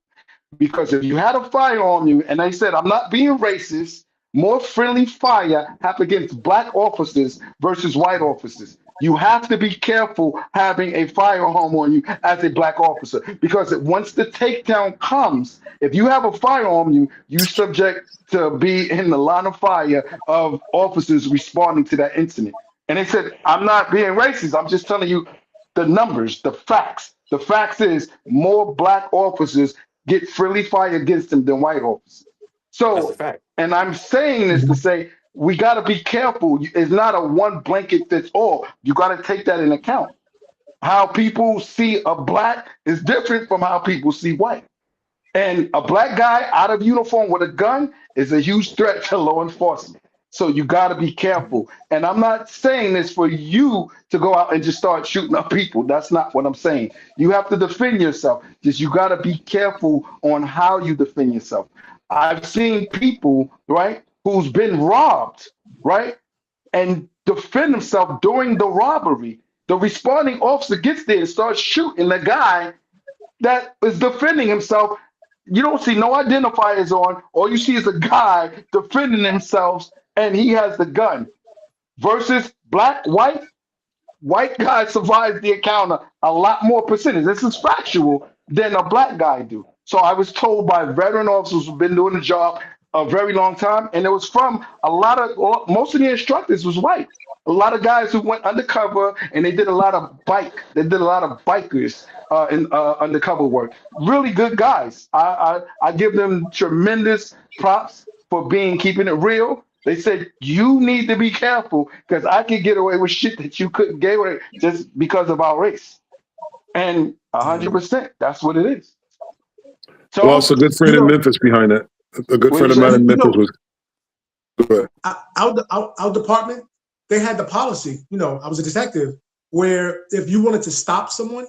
Because if you had a firearm on you, and they said, I'm not being racist, more friendly fire happen against black officers versus white officers. You have to be careful having a firearm on you as a black officer because once the takedown comes, if you have a firearm on you, you subject to be in the line of fire of officers responding to that incident. And they said, I'm not being racist. I'm just telling you the numbers, the facts. The facts is more black officers get friendly fire against them than white officers. That's a So, fact. and I'm saying this to say, we got to be careful. It's not a one blanket fits all. You got to take that in account. How people see a black is different from how people see white. And a black guy out of uniform with a gun is a huge threat to law enforcement. So you got to be careful. And I'm not saying this for you to go out and just start shooting up people. That's not what I'm saying. You have to defend yourself. Just you got to be careful on how you defend yourself. I've seen people, right, who's been robbed, right, and defend themselves during the robbery. The responding officer gets there and starts shooting the guy that is defending himself. You don't see no identifiers on. All you see is a guy defending himself, and he has the gun. Versus black, white guy survives the encounter a lot more percentage. This is factual than a black guy do. So I was told by veteran officers who've been doing the job a very long time, and it was from a lot of most of the instructors was white. A lot of guys who went undercover and they did a lot of they did a lot of bikers in undercover work. Really good guys. I give them tremendous props for keeping it real. They said you need to be careful because I could get away with shit that you couldn't get away just because of our race. And 100%, that's what it is. I lost So a good friend in Memphis behind that. A good What friend you of mine say? in Memphis was. Go ahead. Our department, they had the policy, I was a detective, where if you wanted to stop someone,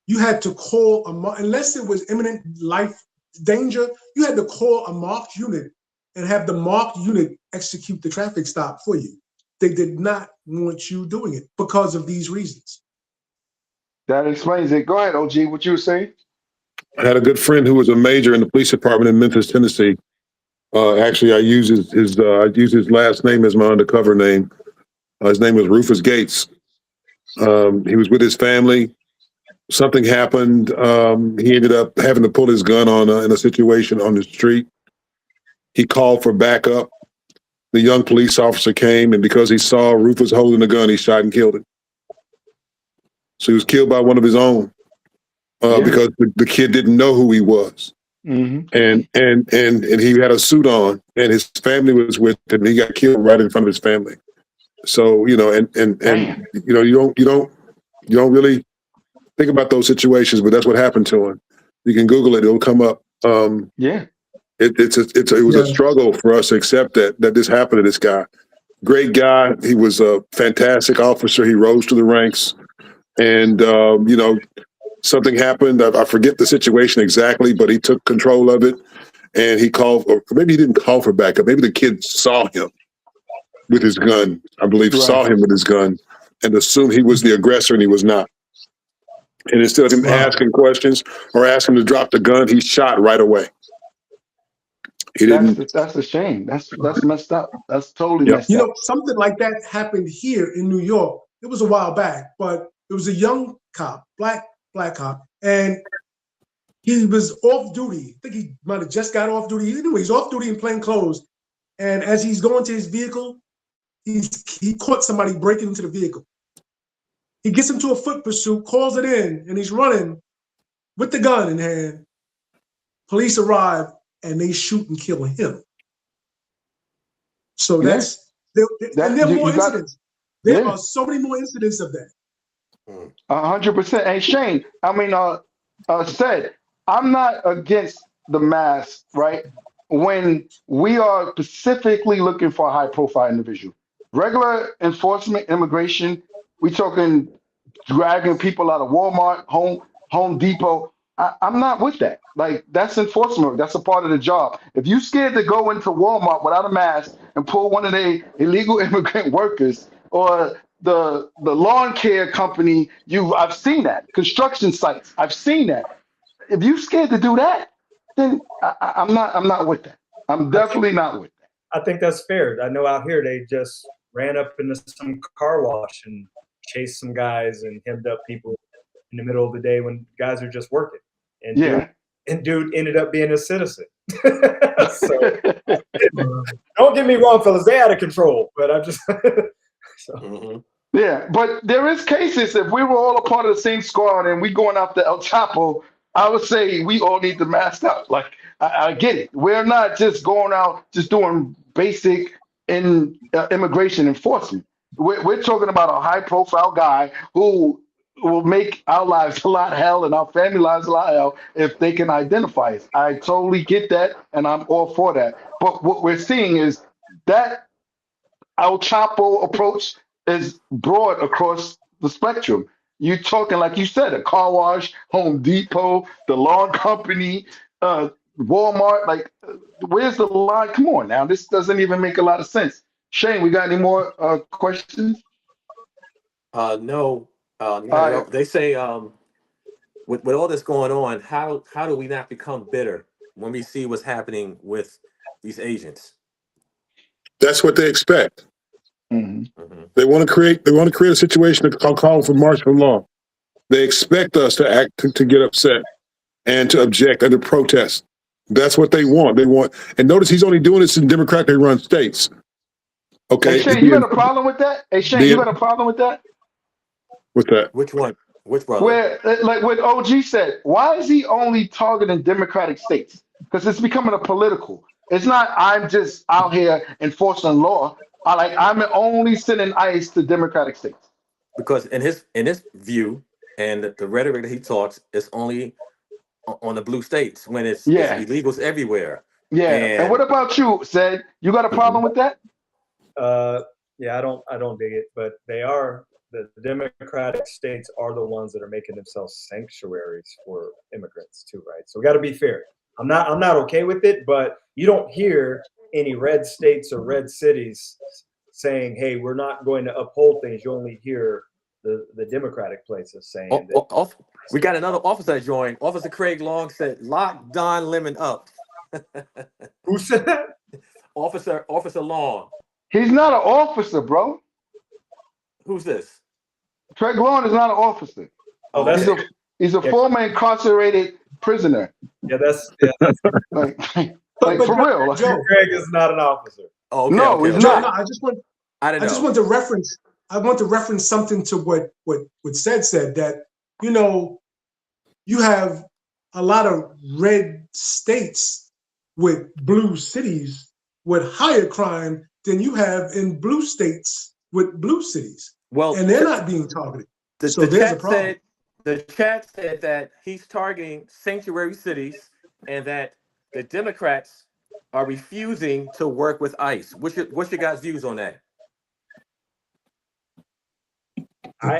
you had to call unless it was imminent life danger, you had to call a marked unit and have the marked unit execute the traffic stop for you. They did not want you doing it because of these reasons. That explains it. Go ahead, OG. What you were saying? I had a good friend who was a major in the police department in Memphis, Tennessee. Actually, I use his last name as my undercover name. His name was Rufus Gates. He was with his family. Something happened. He ended up having to pull his gun on in a situation on the street. He called for backup. The young police officer came, and because he saw Rufus holding the gun, he shot and killed him. So he was killed by one of his own because the kid didn't know who he was. Mm-hmm. And he had a suit on, and his family was with him. He got killed right in front of his family. So you don't really think about those situations, but that's what happened to him. You can Google it; it'll come up. It was a struggle for us to accept that this happened to this guy. Great guy. He was a fantastic officer. He rose to the ranks, and something happened. I forget the situation exactly, but he took control of it, and he called, or maybe he didn't call for backup. Maybe the kid saw him with his gun. I believe saw him with his gun and assumed he was the aggressor, and he was not. And instead of him asking questions or asking him to drop the gun, he shot right away. That's a shame. That's messed up. That's totally messed up. Something like that happened here in New York. It was a while back, but it was a young cop, black cop, and he was off duty. I think he might have just got off duty. Anyway, he's off duty in plain clothes, and as he's going to his vehicle, he caught somebody breaking into the vehicle. He gets into a foot pursuit, calls it in, and he's running with the gun in hand. Police arrive, and they shoot and kill him. So there are more incidents. There are so many more incidents of that. 100%. Hey, Shane, said, I'm not against the mask, right? When we are specifically looking for a high-profile individual. Regular enforcement, immigration, we talking dragging people out of Walmart, Home Depot. I'm not with that. Like, that's enforcement. That's a part of the job. If you scared to go into Walmart without a mask and pull one of the illegal immigrant workers or the lawn care company, I've seen that. Construction sites, I've seen that. If you scared to do that, then I'm not with that. I'm definitely not with that. I think that's fair. I know out here they just ran up into some car wash and chased some guys and hemmed up people in the middle of the day when guys are just working. And dude ended up being a citizen. So, don't get me wrong, fellas, they out of control. But I'm just Yeah, but there is cases. If we were all a part of the same squad and we going after El Chapo, I would say we all need to mask up. Like I get it. We're not just going out just doing basic immigration enforcement. We're talking about a high-profile guy who will make our lives a lot hell and our family lives a lot hell if they can identify us. I totally get that, and I'm all for that. But what we're seeing is that El Chapo approach is broad across the spectrum. You're talking, like you said, a car wash, Home Depot, the lawn company, Walmart. Like, where's the line? Come on now. This doesn't even make a lot of sense. Shane, we got any more questions? No. They say with all this going on, how do we not become bitter when we see what's happening with these agents? That's what they expect. Mm-hmm. Mm-hmm. They want to create a situation that call for martial law. They expect us to act to get upset. and to object and to protest. That's what they want. And notice he's only doing this in Democratically run states. Okay. Hey Shane, you got a problem with that? Hey Shane, you got a problem with that? With that? Which one? Which brother? Where, like what OG said, why is he only targeting Democratic states? Because it's becoming a political. It's not I'm just out here enforcing law. I'm only sending ICE to Democratic states. Because in his view and the rhetoric that he talks is only on the blue states when it's illegals everywhere. Yeah. And what about you, Said? You got a problem with that? Yeah, I don't dig it, but the Democratic states are the ones that are making themselves sanctuaries for immigrants too, right? So we got to be fair. I'm not okay with it, but you don't hear any red states or red cities saying, "Hey, we're not going to uphold things." You only hear the Democratic places saying that. We got another officer that joined. Officer Craig Long said, "Lock Don Lemon up." Who said that? Officer Long. He's not an officer, bro. Who's this? Craig Long is not an officer. Oh, he's a former incarcerated prisoner. Yeah, that's like for real. Joe, Craig is not an officer. Oh, okay, no, okay. he's not. No, I just want to reference. I want to reference something to what said that you have a lot of red states with blue cities with higher crime than you have in blue states with blue cities. Well, and they're not being targeted. So the there's a chat problem. the chat said that he's targeting sanctuary cities and that the Democrats are refusing to work with ICE. What's your guys' views on that? I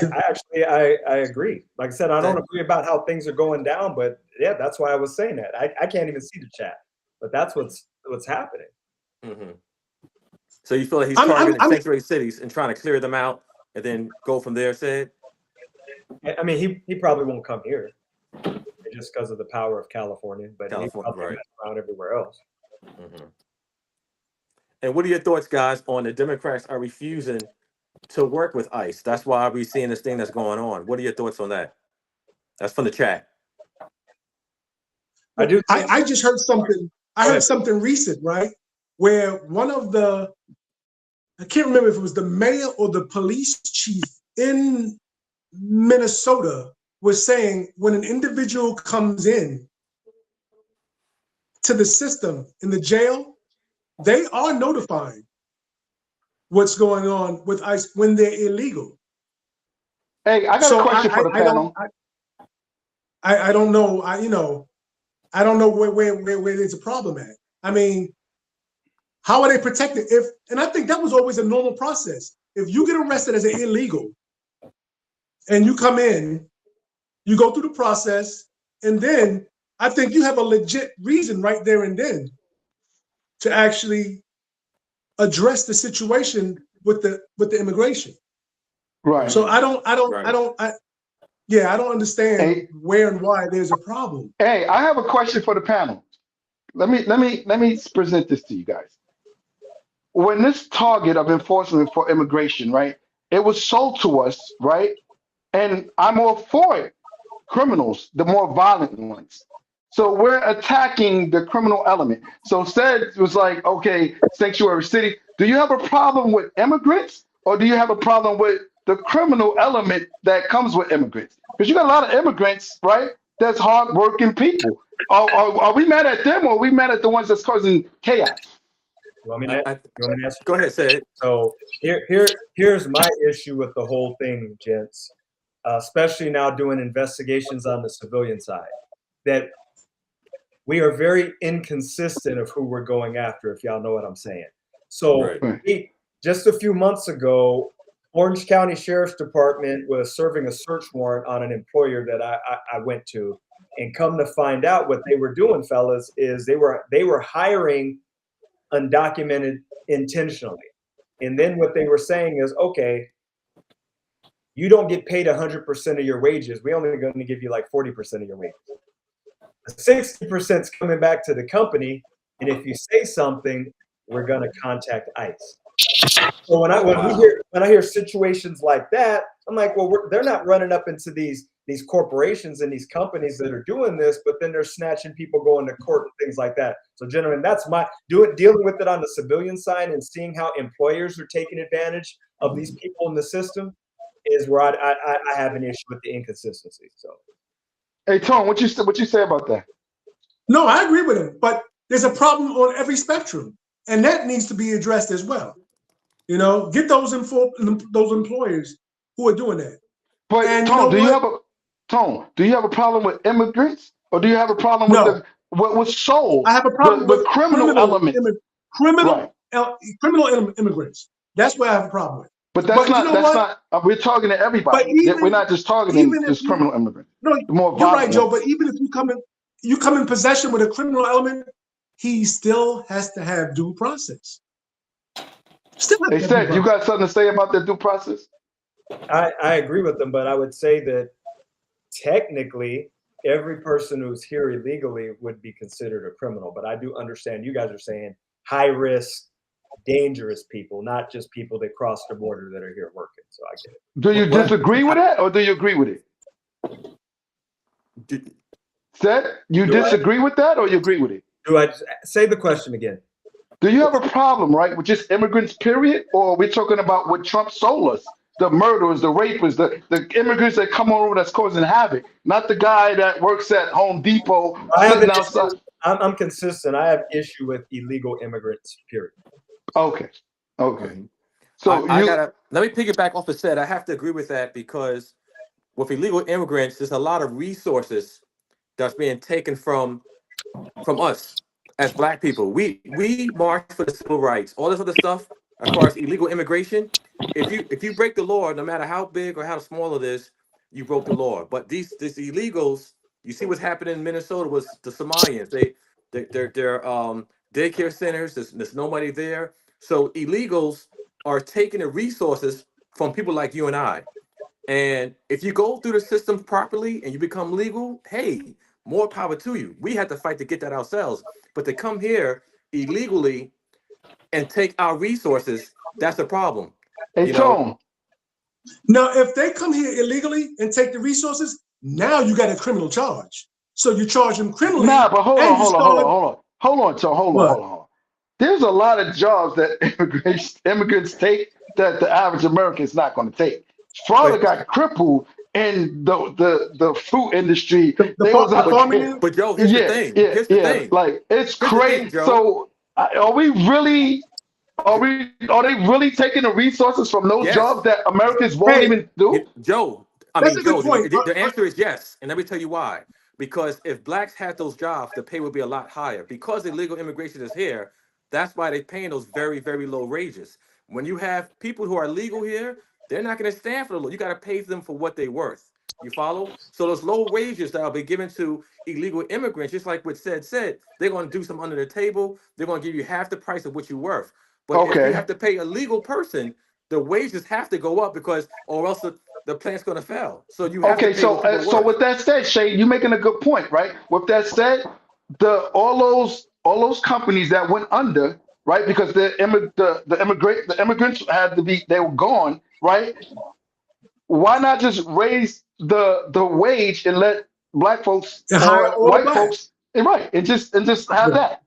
agree. Like I said, I don't agree about how things are going down, but yeah, that's why I was saying that. I can't even see the chat, but that's what's happening. Mm-hmm. So you feel like he's targeting sanctuary cities and trying to clear them out and then go from there, Said? I mean, he probably won't come here just because of the power of California, but he's probably around everywhere else. Mm-hmm. And what are your thoughts, guys, on the Democrats are refusing to work with ICE? That's why we're seeing this thing that's going on. What are your thoughts on that? That's from the chat. I just heard something. I heard something recent, right? Where one of I can't remember if it was the mayor or the police chief in Minnesota was saying when an individual comes in to the system in the jail, they are notifying what's going on with ICE when they're illegal. Hey, I got a question for the panel. I don't know. I don't know where there's a problem at. I mean, how are they protected? And I think that was always a normal process. If you get arrested as an illegal and you come in, you go through the process, and then I think you have a legit reason right there and then to actually address the situation with the immigration. Right. So I don't understand where and why there's a problem. Hey, I have a question for the panel. Let me present this to you guys. When this target of enforcement for immigration, right, it was sold to us, right, and I'm all for it. Criminals, the more violent ones. So we're attacking the criminal element. So Said was like, okay, sanctuary city. Do you have a problem with immigrants, or do you have a problem with the criminal element that comes with immigrants? Because you got a lot of immigrants, right? That's hardworking people. Are we mad at them, or are we mad at the ones that's causing chaos? You want me to answer? Go ahead, Said. So here's my issue with the whole thing, gents. Especially now doing investigations on the civilian side, that we are very inconsistent of who we're going after, if y'all know what I'm saying. So just a few months ago, Orange County Sheriff's Department was serving a search warrant on an employer that I went to, and come to find out what they were doing, fellas, is they were hiring undocumented intentionally. And then what they were saying is, okay, you don't get paid 100% of your wages. We're only going to give you like 40% of your wages. 60% is coming back to the company, and if you say something, we're going to contact ICE. So when I hear situations like that, I'm like, well, they're not running up into these these corporations and these companies that are doing this, but then they're snatching people going to court and things like that. So, gentlemen, that's my dealing with it on the civilian side and seeing how employers are taking advantage of these people in the system is where I have an issue with the inconsistency. So, Hey, Tone, what you say about that? No, I agree with him, but there's a problem on every spectrum, and that needs to be addressed as well. You know, get those employers who are doing that. But And Tone, you know do you have a problem with immigrants, or do you have a problem with No. with souls? I have a problem the with criminal element. criminal immigrants. That's what I have a problem with. But that's But you not. know That's what? not. We're talking to everybody. But even We're not just targeting even if just you criminal immigrants. no, The more you're right, violent Joe. ones. But even if you come in possession with a criminal element, he still has to have due process. Still has They to have due said you process. got something to say about the due process. I agree with them, but I would say that technically every person who's here illegally would be considered a criminal. But I do understand you guys are saying high risk, dangerous people, not just people that cross the border that are here working. So I get it. Do you Well, disagree with that, or do you agree with it? Said you Do I- disagree with that, or you agree with it? Do I say the question again? Do you have a problem, right, with just immigrants, period, or are we talking about what Trump sold us? The murderers, the rapists, the immigrants that come over that's causing havoc, not the guy that works at Home Depot I have sitting an outside. issue. I'm consistent. I have issue with illegal immigrants, period. Okay, okay. Mhm. So I you, gotta let me piggyback off the said. I have to agree with that because with illegal immigrants, there's a lot of resources that's being taken from us as black people. We march for the civil rights, all this other stuff as far as illegal immigration. If you break the law, no matter how big or how small it is, you broke the law. But these illegals, you see what's happening in Minnesota with the Somalians. They're daycare centers. There's nobody there. So illegals are taking the resources from people like you and I. And if you go through the system properly and you become legal, hey, more power to you. We had to fight to get that ourselves. But to come here illegally and take our resources, that's a problem. hey You know, Tone, Now, if they come here illegally and take the resources, now you got a criminal charge. So you charge them criminally, nah, but hold on, and you hold on, hold on, start hold on, hold on, Tone, hold on, what? hold on, hold on. There's a lot of jobs that immigrants take that the average American is not going to take. Father but got crippled in the fruit industry. They was The out but farming. there. but Joe, here's the Yeah, thing. yeah, Here's the yeah. thing. Like it's Here's the crazy. thing, Joe. So are we really? Are they really taking the resources from those Yes. jobs that Americans won't Hey, even do? Joe, I that's mean, a good Joe, point. the answer is yes. And let me tell you why. Because if blacks had those jobs, the pay would be a lot higher. Because illegal immigration is here, that's why they're paying those very, very low wages. When you have people who are legal here, they're not going to stand for the law. You got to pay them for what they're worth. You follow? So those low wages that will be given to illegal immigrants, just like what said, they're going to do some under the table. They're going to give you half the price of what you're worth. But if you Okay. have to pay a legal person, the wages have to go up because, or else the plant's going to fail. So you have to Okay, pay what so people are so worth. with that said, Shay, you're making a good point, right? With that said, all those companies that went under, right? Because the immigrants had to be they were gone, right? Why not just raise the wage and let black folks And hire or all the white black. folks, right, and just have Yeah. that.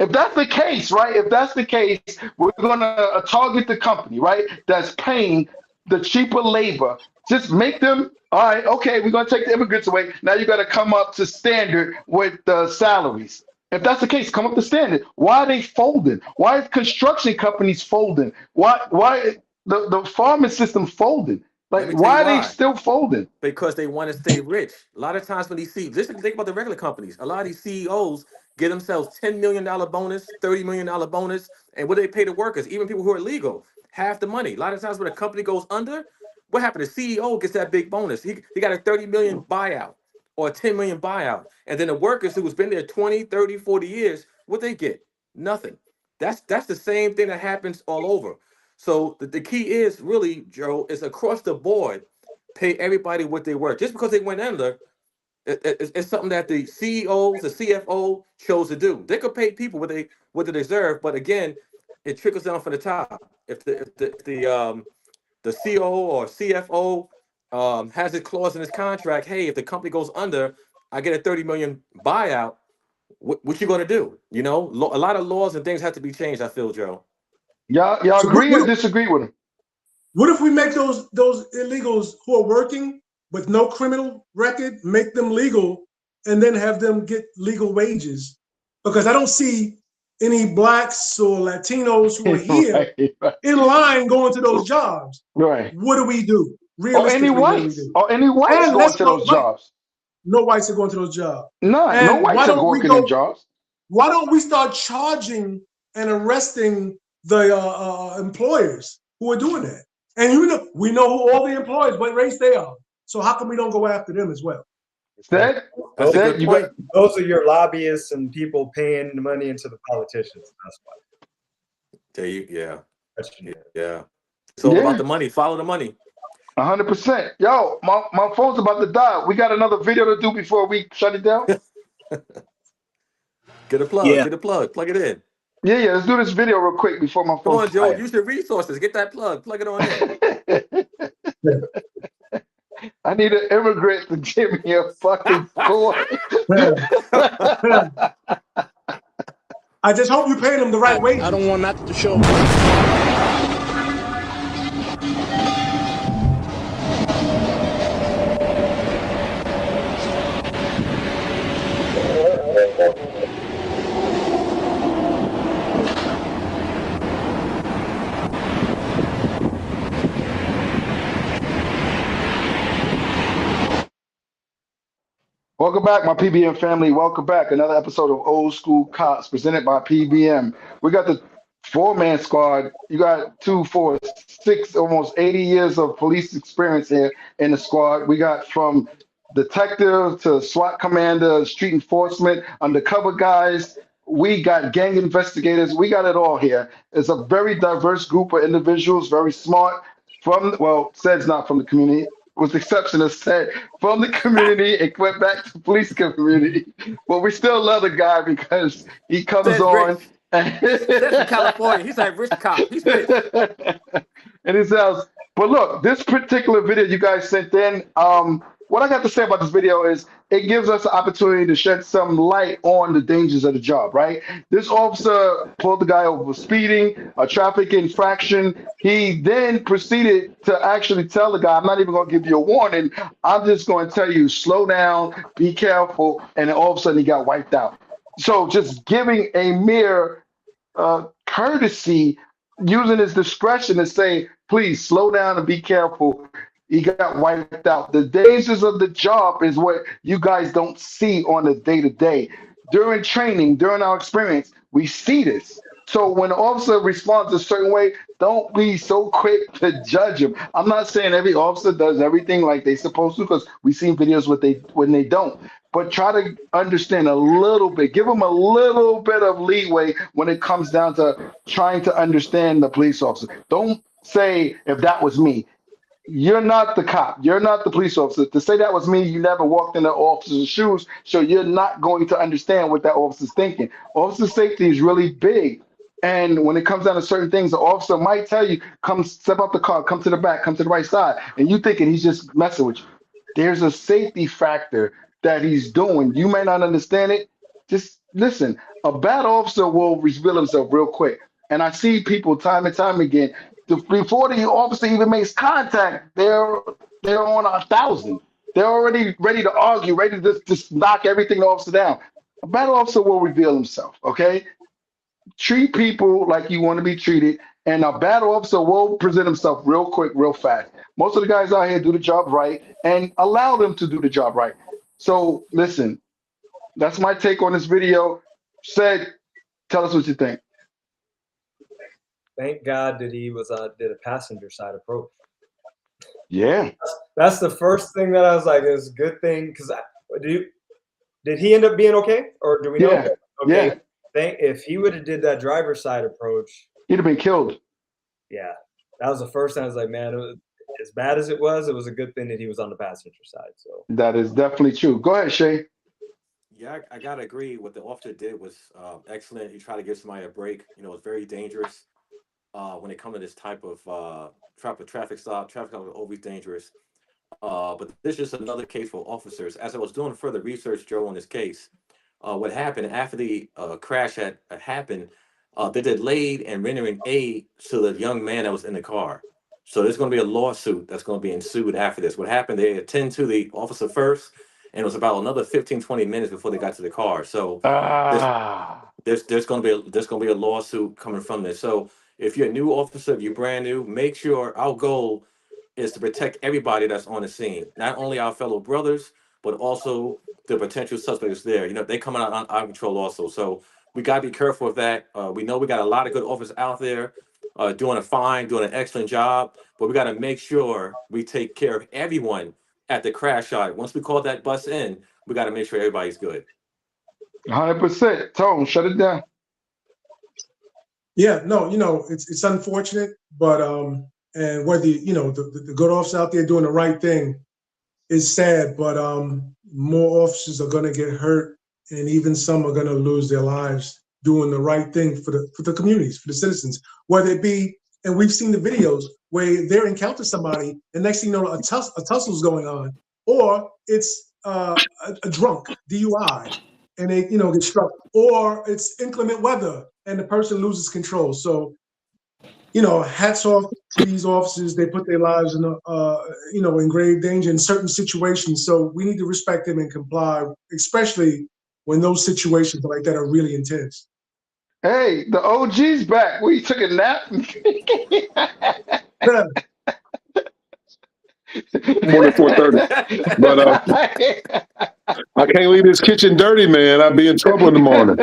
If that's the case, right? If that's the case, we're gonna target the company, right? That's paying the cheaper labor. Just make them all right. Okay, we're gonna take the immigrants away. Now you got to come up to standard with the salaries. If that's the case, come up to standard. Why are they folding? Why is construction companies folding? Why the farming system folding? Let Like me tell you why are they why. still folding? Because they want to stay rich. A lot of times when these listen, think about the regular companies. A lot of these CEOs get themselves $10 million bonus, $30 million bonus, and what do they pay the workers? Even people who are legal, half the money. A lot of times when a company goes under, what happened? The CEO gets that big bonus. He got a 30 million buyout or a 10 million buyout. And then the workers who's been there 20, 30, 40 years, what they get? Nothing. That's the same thing that happens all over. So the key is really, Joe, is across the board pay everybody what they worth. Just because they went under, it's something that the CEOs, the CFO chose to do. They could pay people what they deserve, but again, it trickles down from the top. If the CEO or CFO has a clause in his contract. Hey, if the company goes under, I get a 30 million buyout. What you gonna do? You know, a lot of laws and things have to be changed. I feel, Joe. Y'all So agree or disagree with him? what if we make those illegals who are working with no criminal record, make them legal, and then have them get legal wages? Because I don't see any blacks or Latinos who are here Right. in line going to those jobs. Right. What do we do? Or any Realistically, what do we whites, do? or any whites And going let's to go those right. jobs. No whites are going to those jobs. None. No And whites are working in jobs. why don't we start charging and arresting the employers who are doing that? And we know who all the employers, what race they are. So how come we don't go after them as well? Said, That's a said good you got. point. Those are your lobbyists and people paying the money into the politicians. That's why. Tell you, yeah, Question. yeah. It's all about Yeah, the money. Follow the money. 100%. Yo, my phone's about to die. We got another video to do before we shut it down. Get a plug. Yeah. Get a plug. Plug it in. Yeah. Let's do this video real quick before my Come phone on, Joe. dies. Use your resources. Get that plug. Plug it on in. I need an immigrant to give me a fucking coin. I just hope you pay them the right wages. I don't want nothing to show. Welcome back, my PBM family. Welcome back. Another episode of Old School Cops presented by PBM. We got the four-man squad. You got 2, 4, 6, almost 80 years of police experience here in the squad. We got from detective to SWAT commander, street enforcement, undercover guys. We got gang investigators. We got it all here. It's a very diverse group of individuals, very smart. Said's not from the community, with the exception of Said from the community and went back to the police community. But we still love the guy because he comes Says rich. on and, Says from California. He's like rich cop. He's rich. and he says, but look, this particular video you guys sent in, what I got to say about this video is it gives us an opportunity to shed some light on the dangers of the job, right? This officer pulled the guy over for speeding, a traffic infraction. He then proceeded to actually tell the guy, I'm not even going to give you a warning. I'm just going to tell you, slow down, be careful. And then all of a sudden he got wiped out. So just giving a mere courtesy, using his discretion to say, please slow down and be careful. He got wiped out. The dangers of the job is what you guys don't see on a day to day. During training, during our experience, we see this. So when the officer responds a certain way, don't be so quick to judge him. I'm not saying every officer does everything like they supposed to, because we've seen videos when they don't. But try to understand a little bit. Give them a little bit of leeway when it comes down to trying to understand the police officer. Don't say, if that was me. You're not the cop. You're not the police officer. To say that was me, you never walked in the officer's shoes, so you're not going to understand what that officer's thinking. Officer safety is really big. And when it comes down to certain things, the officer might tell you, come step out the car, come to the back, come to the right side. And you thinking he's just messing with you. There's a safety factor that he's doing. You may not understand it. Just listen. A bad officer will reveal himself real quick. And I see people time and time again, before the officer even makes contact, they're on 1,000. They're already ready to argue, ready to just knock everything the officer down. A bad officer will reveal himself, okay? Treat people like you want to be treated, and a bad officer will present himself real quick, real fast. Most of the guys out here do the job right and allow them to do the job right. So listen, that's my take on this video. Said, tell us what you think. Thank God that he did a passenger side approach. Yeah. That's the first thing that I was like, it's a good thing, because did he end up being okay, or do we know? Yeah. Okay. Yeah. If he would have did that driver's side approach, he'd have been killed. Yeah, that was the first time I was like, man, as bad as it was a good thing that he was on the passenger side. So that is definitely true. Go ahead, Shay. Yeah, I gotta agree. What the officer did was excellent. He tried to give somebody a break. You know, it's very dangerous when it comes to this type of traffic stop. Traffic stop is always dangerous. But this is just another case for officers. As I was doing further research, Joe, on this case, what happened after the crash had happened, they delayed and rendering aid to the young man that was in the car. So there's going to be a lawsuit that's going to be ensued after this. What happened, they attend to the officer first, and it was about another 15, 20 minutes before they got to the car. So there's Ah. there's going to be a lawsuit coming from this. So if you're a new officer, if you're brand new, make sure our goal is to protect everybody that's on the scene, not only our fellow brothers, but also the potential suspects there. You know, they coming out on control also. So we got to be careful of that. We know we got a lot of good officers out there doing doing an excellent job, but we got to make sure we take care of everyone at the crash site. Once we call that bus in, we got to make sure everybody's good. 100%. Tone, shut it down. Yeah, no, it's unfortunate, but and whether the good officers out there doing the right thing is sad, but more officers are going to get hurt, and even some are going to lose their lives doing the right thing for the communities, for the citizens. Whether it be, and we've seen the videos where they're encountering somebody, and next thing you know, a tussle's going on, or it's a drunk DUI, and they get struck, or it's inclement weather and the person loses control. So hats off to these officers. They put their lives in grave danger in certain situations. So we need to respect them and comply, especially when those situations like that are really intense. Hey, the OG's back. We took a nap. Yeah. Morning 4:30. But I can't leave this kitchen dirty, man. I'd be in trouble in the morning.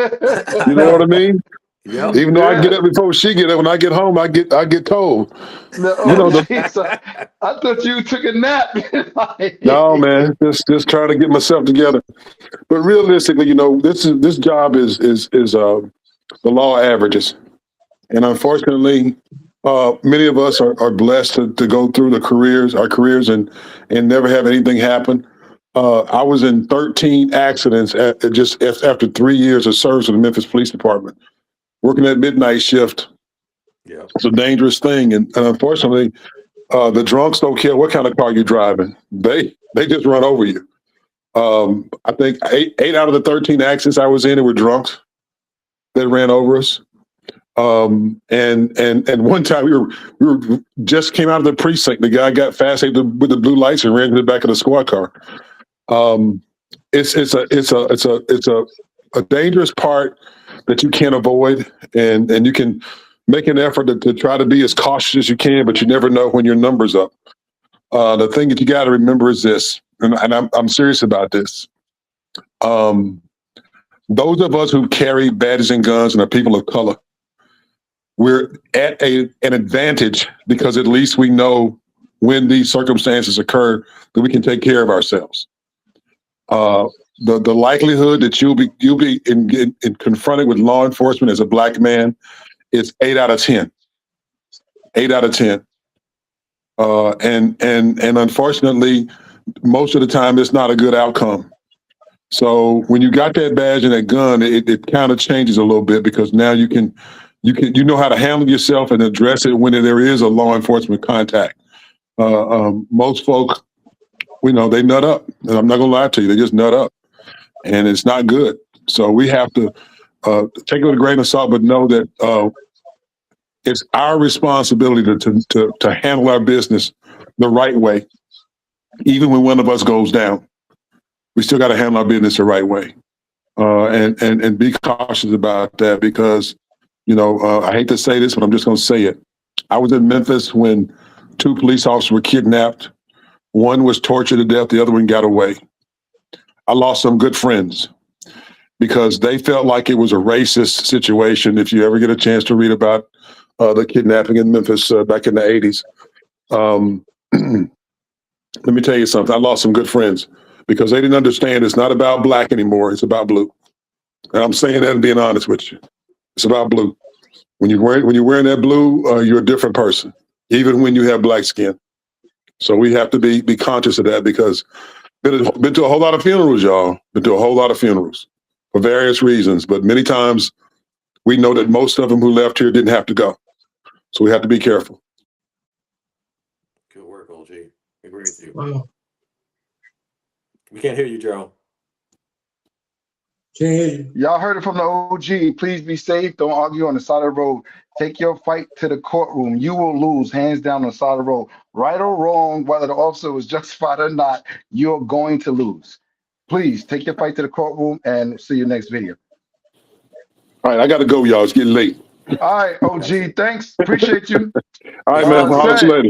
You know what I mean? Yep. Even though I get Yeah. up before she get up, when I get home, I get told. The You know, OG's. I thought you took a nap. no, man, just trying to get myself together. But realistically, this job is the law averages, and unfortunately, many of us are blessed to go through our careers, and never have anything happen. I was in 13 accidents just after 3 years of service with the Memphis Police Department, working that midnight shift. Yeah. It's a dangerous thing, and unfortunately, the drunks don't care what kind of car you're driving. They just run over you. I think eight out of the 13 accidents I was in, it were drunks that ran over us. And one time we were just came out of the precinct. The guy got fast with the blue lights and ran to the back of the squad car. It's a dangerous part that you can't avoid, and you can make an effort to try to be as cautious as you can, but you never know when your number's up. The thing that you got to remember is this, and I'm serious about this. Those of us who carry badges and guns and are people of color, we're at an advantage because at least we know when these circumstances occur that we can take care of ourselves. The likelihood that you'll be confronted with law enforcement as a Black man is 8 out of 10. 8 out of 10. And unfortunately, most of the time it's not a good outcome. So when you got that badge and that gun, it kind of changes a little bit, because now you know how to handle yourself and address it when there is a law enforcement contact. Most folk, they nut up, and I'm not gonna lie to you, they just nut up, and it's not good. So we have to take it with a grain of salt, but know that it's our responsibility to handle our business the right way, even when one of us goes down. We still got to handle our business the right way, and be cautious about that, because I hate to say this, but I'm just going to say it. I was in Memphis when 2 police officers were kidnapped. One was tortured to death. The other one got away. I lost some good friends because they felt like it was a racist situation. If you ever get a chance to read about the kidnapping in Memphis back in the 80s, let me tell you something. I lost some good friends because they didn't understand it's not about Black anymore. It's about blue. And I'm saying that and being honest with you. It's about blue. When you're wearing that blue, you're a different person, even when you have Black skin. So we have to be conscious of that, because been to a whole lot of funerals, y'all. Been to a whole lot of funerals for various reasons, but many times we know that most of them who left here didn't have to go. So we have to be careful. Good work, OG. Agree with you. Wow. We can't hear you, Joe. Can't hear you. Y'all heard it from the OG. Please be safe. Don't argue on the side of the road. Take your fight to the courtroom. You will lose, hands down, on the side of the road. Right or wrong, whether the officer was justified or not, you're going to lose. Please take your fight to the courtroom and see you next video. All right, I got to go, y'all. It's getting late. All right, OG. Thanks. Appreciate you. All right, man. I'll holler at you later.